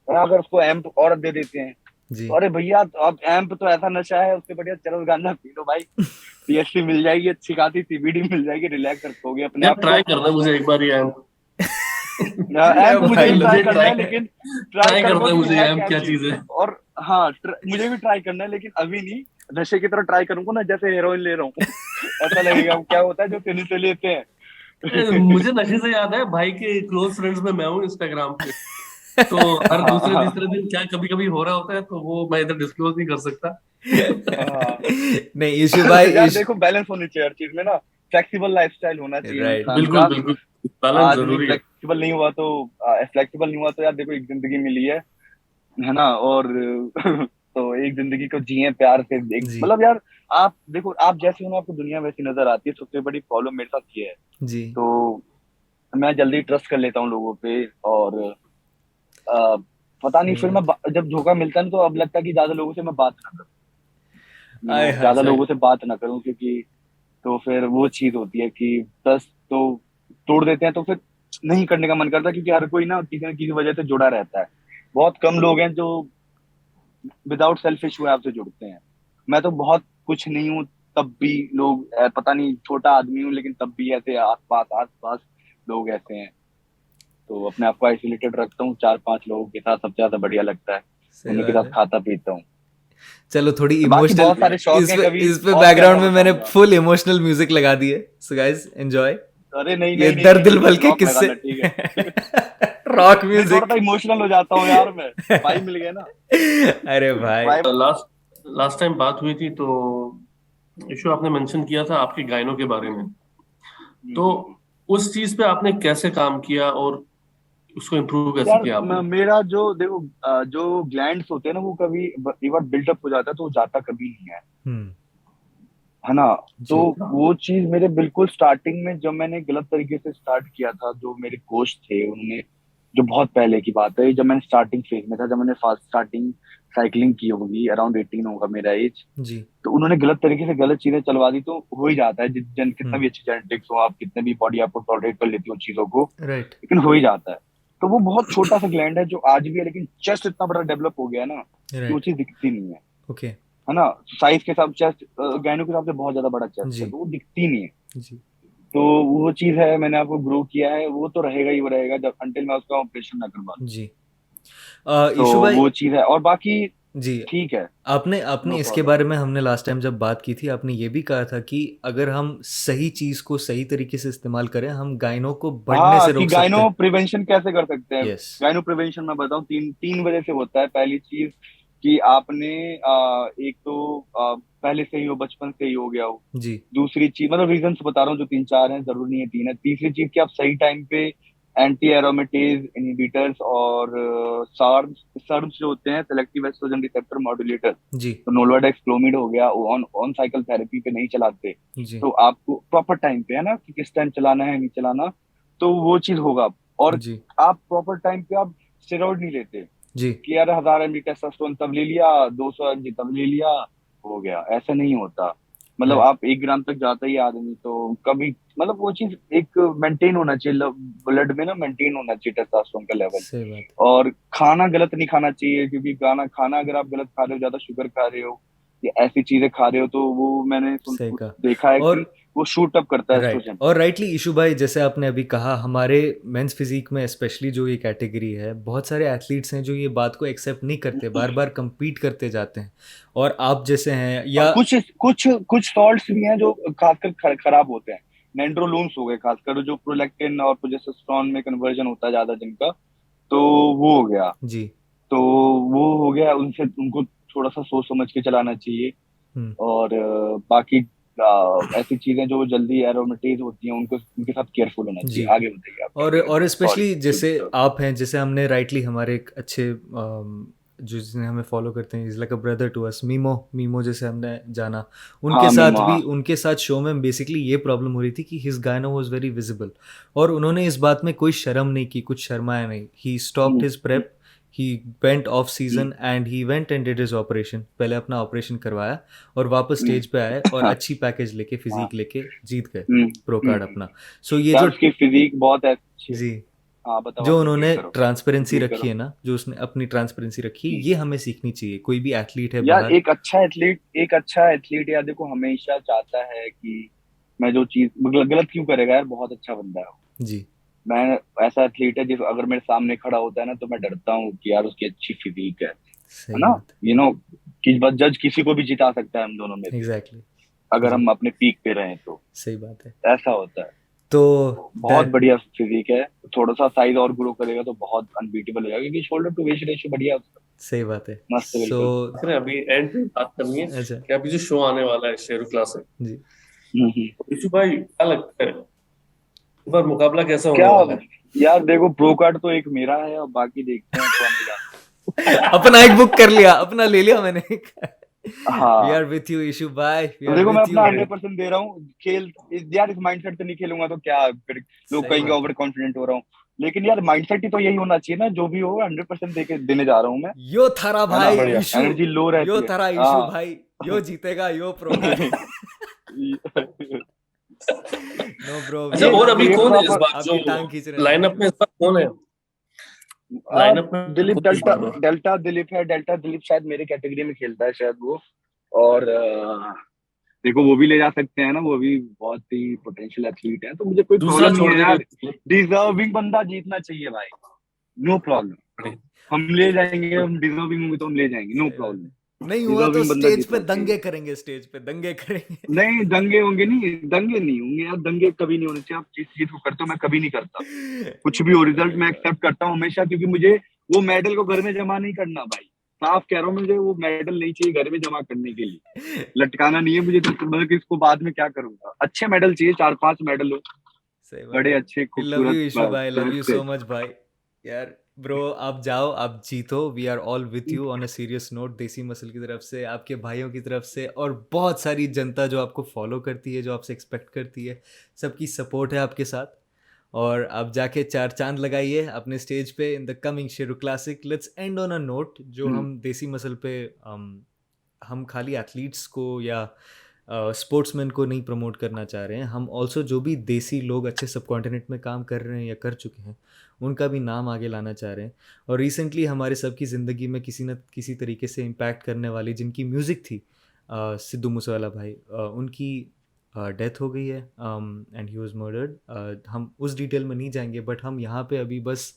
और अगर उसको एम्प और दे देते हैं जी। तो अरे भैया, तो अब एम्प तो ऐसा नशा है, उससे बढ़िया चरस गांजा पी लो भाई। पीएसपी मिल जाएगी, अच्छी खासी सीबीडी मिल जाएगी, रिलैक्स रखोगे अपने यार आप ट्राई को। करना मुझे एक बार ये अरे एम्प मुझे भाई भी ट्राई मुझे लोग। करना ट्राई है, लेकिन ट्राई ट्राई करूंगा करना है कि मुझे है ये क्या क्या चीज। चीज है। और हाँ, मुझे भी ट्राई करना है, लेकिन अभी नहीं। नशे की तरह ट्राई करूंगा ना, जैसे हेरोइन ले रहा हूँ। ऐसा लगेगा। क्या होता है जो तेजी से लेते हैं। मुझे नशे से याद है, भाई के क्लोज फ्रेंड्स में मैं हूँ इंस्टाग्राम पे। तो हर हाँ दूसरे हाँ तीसरे दिन क्या कभी कभी हो रहा होता है, तो वो मैं इधर डिस्क्लोज नहीं कर सकता। हाँ। नहीं इशू भाई यार देखो, बैलेंस होनी चाहिए हर चीज में ना। फ्लेक्सिबल लाइफस्टाइल होना चाहिए राइट। इंसान बिल्कुल का। बिल्कुल, बैलेंस आदमी जरूरी है। फ्लेक्सिबल नहीं हुआ तो यार देखो, एक जिंदगी मिली है ना। और तो एक जिंदगी को जिए प्यार से। एक जी। मतलब यार, आप देखो, आप जैसे हो ना, आपको दुनिया वैसी नजर आती है। सबसे बड़ी प्रॉब्लम मेरे साथ ये है। जी। तो मैं जल्दी ट्रस्ट कर लेता हूँ लोगों पे। और पता नहीं, फिर हम्म। जब धोखा मिलता है ना, तो अब लगता है कि ज्यादा लोगों से मैं बात ना करूँ, आय हाय ज्यादा हाय। लोगों से बात ना करूँ, क्योंकि तो फिर वो चीज होती है कि ट्रस्ट तो तोड़ देते हैं, तो फिर नहीं करने का मन करता, क्योंकि हर कोई ना किसी वजह से जुड़ा रहता है। बहुत कम लोग हैं जो विदाउट सेल्फिश हुए आपसे जुड़ते हैं। मैं तो बहुत कुछ नहीं हूँ, तब भी लोग पता नहीं, छोटा आदमी हूँ लेकिन तब भी ऐसे आस पास लोग ऐसे हैं। तो अपने आप को आइसोलेटेड रखता हूँ, 4-5 लोगों के साथ सबसे ज्यादा बढ़िया लगता है। सही उन्हीं के बात साथ है। खाता पीता हूँ। चलो थोड़ी बाकी इमोशनल, बहुत सारे शौक हैं, कभी इस पे और बैकग्राउंड ज्यादा में मैंने बताऊंगा। फुल इमोशनल म्यूजिक लगा दी है, सो गाइस एंजॉय अरे नहीं ये नहीं नहीं दर्द नहीं दिल नहीं भल नहीं, के रॉक किस्से। लगाना ठीक है। रॉक नहीं, थोड़ा म्यूजिक। सा इमोशनल हो जाता हूँ यार मैं। भाई मिल गए ना। अरे भाई। भाई। लास्ट लास्ट टाइम बात हुई थी तो इशू आपने मेंशन किया था आपके गायनों के बारे में। तो हम्म। उस चीज पे आपने कैसे काम किया और उसको इम्प्रूव कैसे यार किया आपने? मेरा जो देखो, जो ग्लैंड्स होते हैं ना, वो कभी एक बार बिल्डअप हो जाता है तो वो जाता कभी नहीं हम्म। है ना। तो जी। वो चीज मेरे बिल्कुल स्टार्टिंग में, जब मैंने गलत तरीके से स्टार्ट किया था, जो मेरे कोच थे उन्होंने, जो बहुत पहले की बात है, जब मैंने स्टार्टिंग फेज में था, जब मैंने फास्ट स्टार्टिंग साइकिलिंग की होगी, अराउंड 18 होगा मेरा एज। जी। तो उन्होंने गलत तरीके से गलत चीजें चलवा दी, तो हो ही जाता है। कितना हम्म। भी अच्छी जेनेटिक्स हो, आप कितने भी बॉडी आपको टॉलरेट कर लेती हो उन चीजों को, राइट। लेकिन हो ही जाता है। तो वो बहुत छोटा सा ग्लैंड है जो आज भी है, लेकिन चेस्ट इतना बड़ा डेवलप हो गया है ना कि वो राइट। चीज दिखती नहीं है। ओके। है ना। साइज के हिसाब, चेस्ट गैनो के हिसाब से बहुत ज्यादा बड़ा चेस्ट है, जी। तो वो दिखती नहीं है। जी। तो वो चीज है, मैंने आपको ग्रो किया है, वो तो रहेगा ही, वो रहेगा जब अंटिल मैं उसका ऑपरेशन ना करवा लूं। जी। तो इशू भाई। वो चीज है, और बाकी जी। ठीक है। आपने आपने नो इसके प्रॉब्लम। बारे में, हमने लास्ट टाइम जब बात की थी, आपने ये भी कहा था कि अगर हम सही चीज को सही तरीके से इस्तेमाल करें, हम गायनों को बढ़ने हाँ, से कि रोक सकते गाइनो हैं। प्रिवेंशन कैसे कर सकते हैं। यस। गाइनो प्रिवेंशन मैं बताऊं, तीन तीन वजह से होता है। पहली चीज कि आपने एक तो पहले से ही हो, बचपन से ही हो गया हो। जी। दूसरी चीज, मतलब रीजंस बता रहा हूँ जो 3-4 हैं, जरूरी नहीं है 3 है। तीसरी चीज कि आप सही टाइम पे एंटी एरोमेटेज इनहिबिटर्स और सार्म्स सर्म्स जो होते हैं, सेलेक्टिव एस्ट्रोजन रिसेप्टर मॉड्यूलेटर, जी। तो नोलवाडेक्स, क्लोमिड हो गया, ऑन ऑन साइकिल थेरेपी पे नहीं चलाते। जी। तो आपको प्रॉपर टाइम पे, है ना, कि किस टाइम चलाना है नहीं चलाना, तो वो चीज होगा। और जी। आप प्रॉपर टाइम पे आप स्टेरॉइड नहीं लेते जी। कि यार 1000 mg टेस्टोस्टेरोन तब ले लिया, 200 mg तब ले लिया, हो गया, ऐसा नहीं होता। मतलब राइट। आप 1 ग्राम तक जाता ही आदमी तो कभी, मतलब वो चीज एक मेंटेन होना चाहिए, ब्लड में ना मेंटेन होना चाहिए टेस्टोस्टेरोन का लेवल। सही बात। और खाना गलत नहीं खाना चाहिए, क्योंकि खाना खाना अगर आप गलत खा रहे हो, ज्यादा शुगर खा रहे हो या ऐसी चीजें खा रहे हो, तो वो मैंने सही कहा। देखा है और कि वो शूट अप करता है राइट, एस्ट्रोजन। और राइटली इशू भाई, जैसे आपने अभी कहा, हमारे मेंस फिजिक में स्पेशली जो ये कैटेगरी है, बहुत सारे एथलीट्स हैं जो ये बात को एक्सेप्ट नहीं करते, बार बार compete करते जाते हैं। और आप जैसे हैं और या कुछ कुछ कुछ सॉल्ट्स भी हैं जो खासकर खराब होते हैं। नेंड्रोलूम्स हो गए, खासकर जो प्रोलैक्टिन और प्रोजेस्टेरोन में कन्वर्जन होता है ज्यादा जिनका, तो वो हो गया। जी। तो वो हो गया, उनसे उनको थोड़ा सा सोच समझ के चलाना चाहिए। हम्म। और बाकी ऐसी चीजें जो जल्दी एरोमेटाइज होती हैं उनको, उनके साथ केयरफुल होना चाहिए। जी। आगे बताइए आप क्या कह रहे और थे, सॉरी स्पेशली टू जैसे डिस्टर्ब। आप हैं, जैसे हमने राइटली हमारे एक अच्छे जो जिन्हें हमें फॉलो करते हैं, is like a brother to us, Mimo Mimo जैसे हमने जाना, उनके हाँ साथ मीमा, भी, उनके साथ शो में बेसिकली ये प्रॉब्लम हो रही थी कि हिज गाना वाज वेरी विजिबल, और उन्होंने इस बात में कोई शर्म नहीं की, कुछ शर्माया नहीं। He stopped his prep, he went off season and he went and did his operation, पहले अपना ऑपरेशन करवाया और वापस स्टेज पे आए और हाँ अच्छी पैकेज लेके, हाँ, फिजिक लेके जीत गए हम्म, प्रो कार्ड अपना। सो ये यार जो, उसकी फिजिक बहुत अच्छी है। जी, हाँ बताओ, आप जो कंप्लीट उन्होंने करो, ट्रांसपेरेंसी कंप्लीट रखी करो। है ना, जो उसने अपनी ट्रांसपेरेंसी रखी है, हम्म। ये हमें सीखनी चाहिए। कोई भी एथलीट है यार बाहर। एक अच्छा एथलीट यार देखो हमेशा चाहता है कि मैं जो चीज गलत क्यों करेगा यार, बहुत अच्छा बंदा है वो। जी। मैं ऐसा एथलीट है जिस अगर मेरे सामने खड़ा होता है ना तो मैं डरता हूँ कि यार उसकी अच्छी फिजिक है सही ना, बात यू नो, कि बस जज किसी को भी जिता सकता है हम दोनों में है, से, एग्जैक्टली। अगर जी, हम अपने पीक पे रहें तो। सही बात है। ऐसा होता है। तो तो बहुत दैट, बढ़िया फिजिक है। थोड़ा सा साइज और ग्रो करेगा तो बहुत अनबीटेबल हो जाएगा, क्योंकि शोल्डर टू वेस्ट रेशियो बढ़िया है उसका। सही बात है। मस्त है सो बिल्कुल। करें अभी एंड पे बात करनी है अच्छा। कि अभी जो शो आने वाला है शेरू क्लासिक, जी। हम्म। तो यशु भाई क्या लगता है इस बार मुकाबला कैसा होने क्या वाला है? यार देखो, प्रो कार्ड तो एक मेरा है और बाकी देखते हैं कौन ले जाता अपना एक बुक कर लिया, अपना ले लिया मैंने। है। वी हाँ, आर विथ यू इशू भाई, वी तो आर देखो मैं विथ अपना यू। 100% दे रहा हूँ खेल। यार इस माइंडसेट से नहीं खेलूंगा तो क्या फिर लोग सही कहेंगे बात ओवर है। कॉन्फिडेंट हो रहा हूँ। लेकिन यार माइंडसेट ही तो यही होना चाहिए ना, जो भी हो 100% देने जा रहा हूँ मैं, यो थारा है ना। भाई बढ़िया। इशू, एनर्जी लो यो रहती है। थारा इशू हाँ। भाई, यो जीतेगा, यो प्रो कार्ड। नो ब्रो, अच्छा, वी और लव अभी यू, ये कौन है इस प्रॉपर। बार जो आपकी टांग खींच रहे हैं हम। लाइनअप में इस बार कौन है? लाइनअप में दिलीप, कौन है इस डेल्टा बार? डेल्टा दिलीप है। डेल्टा दिलीप शायद मेरे कैटेगरी में खेलता है शायद वो। और देखो वो भी ले जा सकते हैं ना, वो भी बहुत ही पोटेंशियल एथलीट है, तो मुझे कोई दूसरा प्रॉब्लम नहीं छोड़ है देंगे। यार। डिजर्विंग बंदा जीतना चाहिए भाई, नो प्रॉब्लम। बढ़िया। हम ले जाएंगे, हम डिजर्विंग होंगे तो हम ले जाएंगे, नो सही बात प्रॉब्लम। है। नहीं हुआ तो डिजर्विंग बंदा स्टेज पे जीतना चाहिए। दंगे करेंगे, स्टेज पे दंगे करेंगे। नहीं दंगे होंगे नहीं, दंगे नहीं होंगे यार, दंगे कभी नहीं होने चाहिए। आप जिस चीज को करते हो, मैं कभी नहीं करता। कुछ भी हो रिजल्ट मैं एक्सेप्ट करता हूँ हमेशा, क्योंकि मुझे वो मेडल को घर में जमा नहीं करना भाई। साफ कह रहा हूँ, मुझे वो मेडल नहीं चाहिए घर में जमा करने के लिए। लटकाना नहीं है मुझे, तो मतलब कि इसको बाद में क्या करूंगा। अच्छे मेडल चाहिए, 4-5 मेडल हो, सही बात बड़े है। अच्छे लव यू खूबसूरत, इशू बस भाई, लव तो यू उससे। सो मच भाई। यार ब्रो, आप जाओ, आप जीतो, we are all with you on a serious note, Desi muscle की तरफ से, आपके भाइयों की तरफ से, और बहुत सारी जनता जो आपको फॉलो करती है, जो आपसे एक्सपेक्ट करती है, सबकी सपोर्ट है आपके साथ। और आप जाके चार चांद लगाइए अपने स्टेज पे in the coming Sheru classic. Let's end on a note जो हम्म, हम देसी मसल पे, हम खाली एथलीट्स को या स्पोर्ट्समैन को नहीं प्रमोट करना चाह रहे हैं, हम ऑल्सो जो भी देसी लोग अच्छे सब कॉन्टिनेंट में काम कर रहे हैं या कर चुके हैं, उनका भी नाम आगे लाना चाह रहे हैं। और रिसेंटली हमारे सबकी ज़िंदगी में किसी न किसी तरीके से इम्पैक्ट करने वाली जिनकी म्यूज़िक थी, सिद्धू मूसेवाला भाई, उनकी डेथ हो गई है, एंड ही वाज मर्डर्ड। हम उस डिटेल में नहीं जाएंगे, बट हम यहाँ पे अभी बस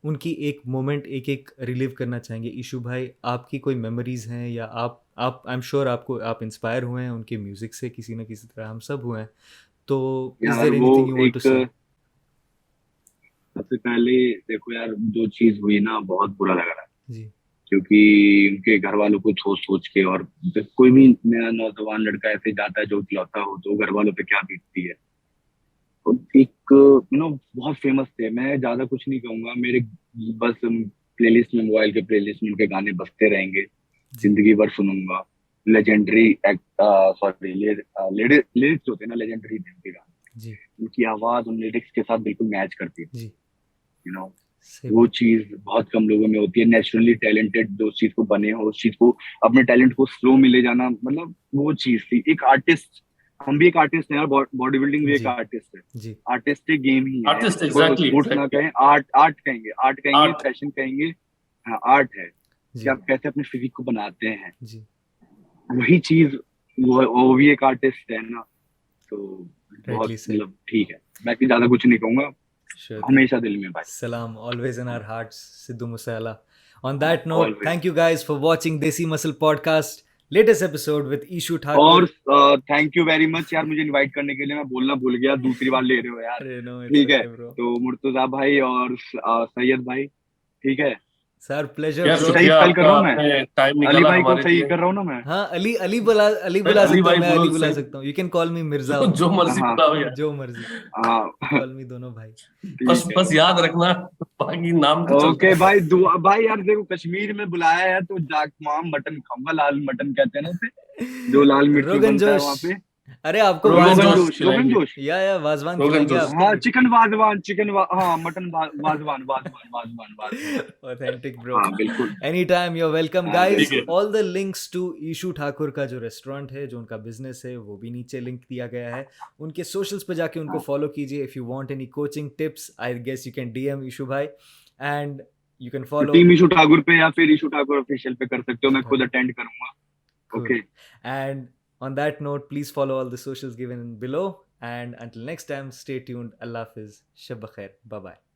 उनकी एक मोमेंट एक एक रिलीव करना चाहेंगे। इशू भाई, आपकी कोई मेमोरीज हैं, या आप आई एम श्योर आपको, आप इंस्पायर हुए हैं उनके म्यूज़िक से किसी न किसी तरह, हम सब हुए हैं। तो इज़ यार देयर वो एनीथिंग यू वांट टू एक, से? सबसे पहले देखो यार, जो चीज हुई ना बहुत बुरा लग रहा है, जी। क्योंकि उनके घर वालों को सोच सोच के, और जब कोई भी नया नौजवान लड़का ऐसे जाता है जो इकलौता हो, तो घर वालों पे क्या बीतती है। तो एक बहुत फेमस थे, मैं ज्यादा कुछ नहीं कहूंगा, मेरे बस प्लेलिस्ट में, मोबाइल के प्लेलिस्ट में उनके गाने बजते रहेंगे, जी। जिंदगी भर सुनूंगा। लेजेंडरी एक्ट, सॉरी, लिरिक्स जो थे ना, लेजेंडरी थे उनके गाने। जी। उनकी आवाज उन लिरिक्स के साथ बिल्कुल मैच करती थी, जी। You know. सही वो बात। चीज बहुत कम लोगों में होती है, नेचुरली टैलेंटेड जो उस चीज को बने हो, उस चीज को, अपने टैलेंट को स्लो में ले जाना, मतलब वो चीज थी। एक आर्टिस्ट, हम भी एक आर्टिस्ट हैं यार, बॉडी बिल्डिंग भी एक जी। आर्टिस्ट है। जी। आर्टिस्टिक गेम ही है यार, आर्टिस्ट, उसको एग्जैक्टली स्पोर्ट्स ना एग्जैक्टली। कहें, आर्ट आर्ट कहेंगे, आर्ट कहेंगे, आर्ट। फैशन कहेंगे। हाँ, आर्ट है कि जी। आप कैसे अपने फिजिक को बनाते हैं, जी। वही चीज। वो भी एक आर्टिस्ट है ना, तो बहुत राइटली सेड। मतलब ठीक है, मैं ज्यादा कुछ नहीं कहूंगा। Sure thing. हमेशा दिल में भाई। Salam, always in our hearts, Sidhu Musala. On that note, always. thank you guys for watching Desi Muscle Podcast. latest episode with Ishu और Thakur. Thank you very much यार मुझे इनवाइट करने के लिए, मैं बोलना भूल गया, दूसरी बार ले रहे हो यार। अरे no, it's ठीक है, okay, bro. तो मुर्तजा भाई और सैयद भाई, ठीक है। Sir, pleasure, यार bro. सही शुक्रिया स्पेल कर आपका, रहा हूँ मैं, आपने टाइम अली निकाला भाई को हमारे सही लिए। कर रहा हूँ ना मैं? हाँ, अली बुला अली सकता हूँ, भाई मैं बोलो अली बुला सही। सकता हूँ. You can call me Mirza. जो मर्जी हाँ बुलाओ यार, जो मर्जी. हाँ Call me दोनों भाई. बस ठीक है। बस याद रखना, बाकी नाम तो चलता ओके है। भाई, दुआ भाई यार देखो कश्मीर में बुलाया है तो जाक वहाँ मटन खाऊंगा, लाल मटन कहते हैं ना उसे, जो लाल मिर्च में रोगन बनता है जोश. वहाँ पे। अरे आपको रोगन रोगन वाजवान. जोश जोश, रोगन खिलाएंगे। जोश। या वाजवान रोगन खिलाएंगे जोश। आपको. हाँ चिकन वाजवान, हाँ mutton wazwan wazwan wazwan wazwan. Authentic, bro. हाँ बिल्कुल। Anytime you're welcome, हाँ guys. ठीक है। All the links to ईशू ठाकुर का जो रेस्टोरेंट है, जो उनका बिजनेस है, वो भी नीचे लिंक दिया गया है. उनके सोशल्स पे जाके उनको फॉलो कीजिए. If you want any coaching tips, I guess you can DM ईशू भाई, and you can follow. Team issue Thakur पे या फिर इशू ठाकुर ऑफिशियल पे कर सकते हो, मैं खुद अटेंड करूंगा। Cool. Okay And on that note, please follow all the socials given below. And until next time, stay tuned. Allah Hafiz. Shab Khair. Bye bye.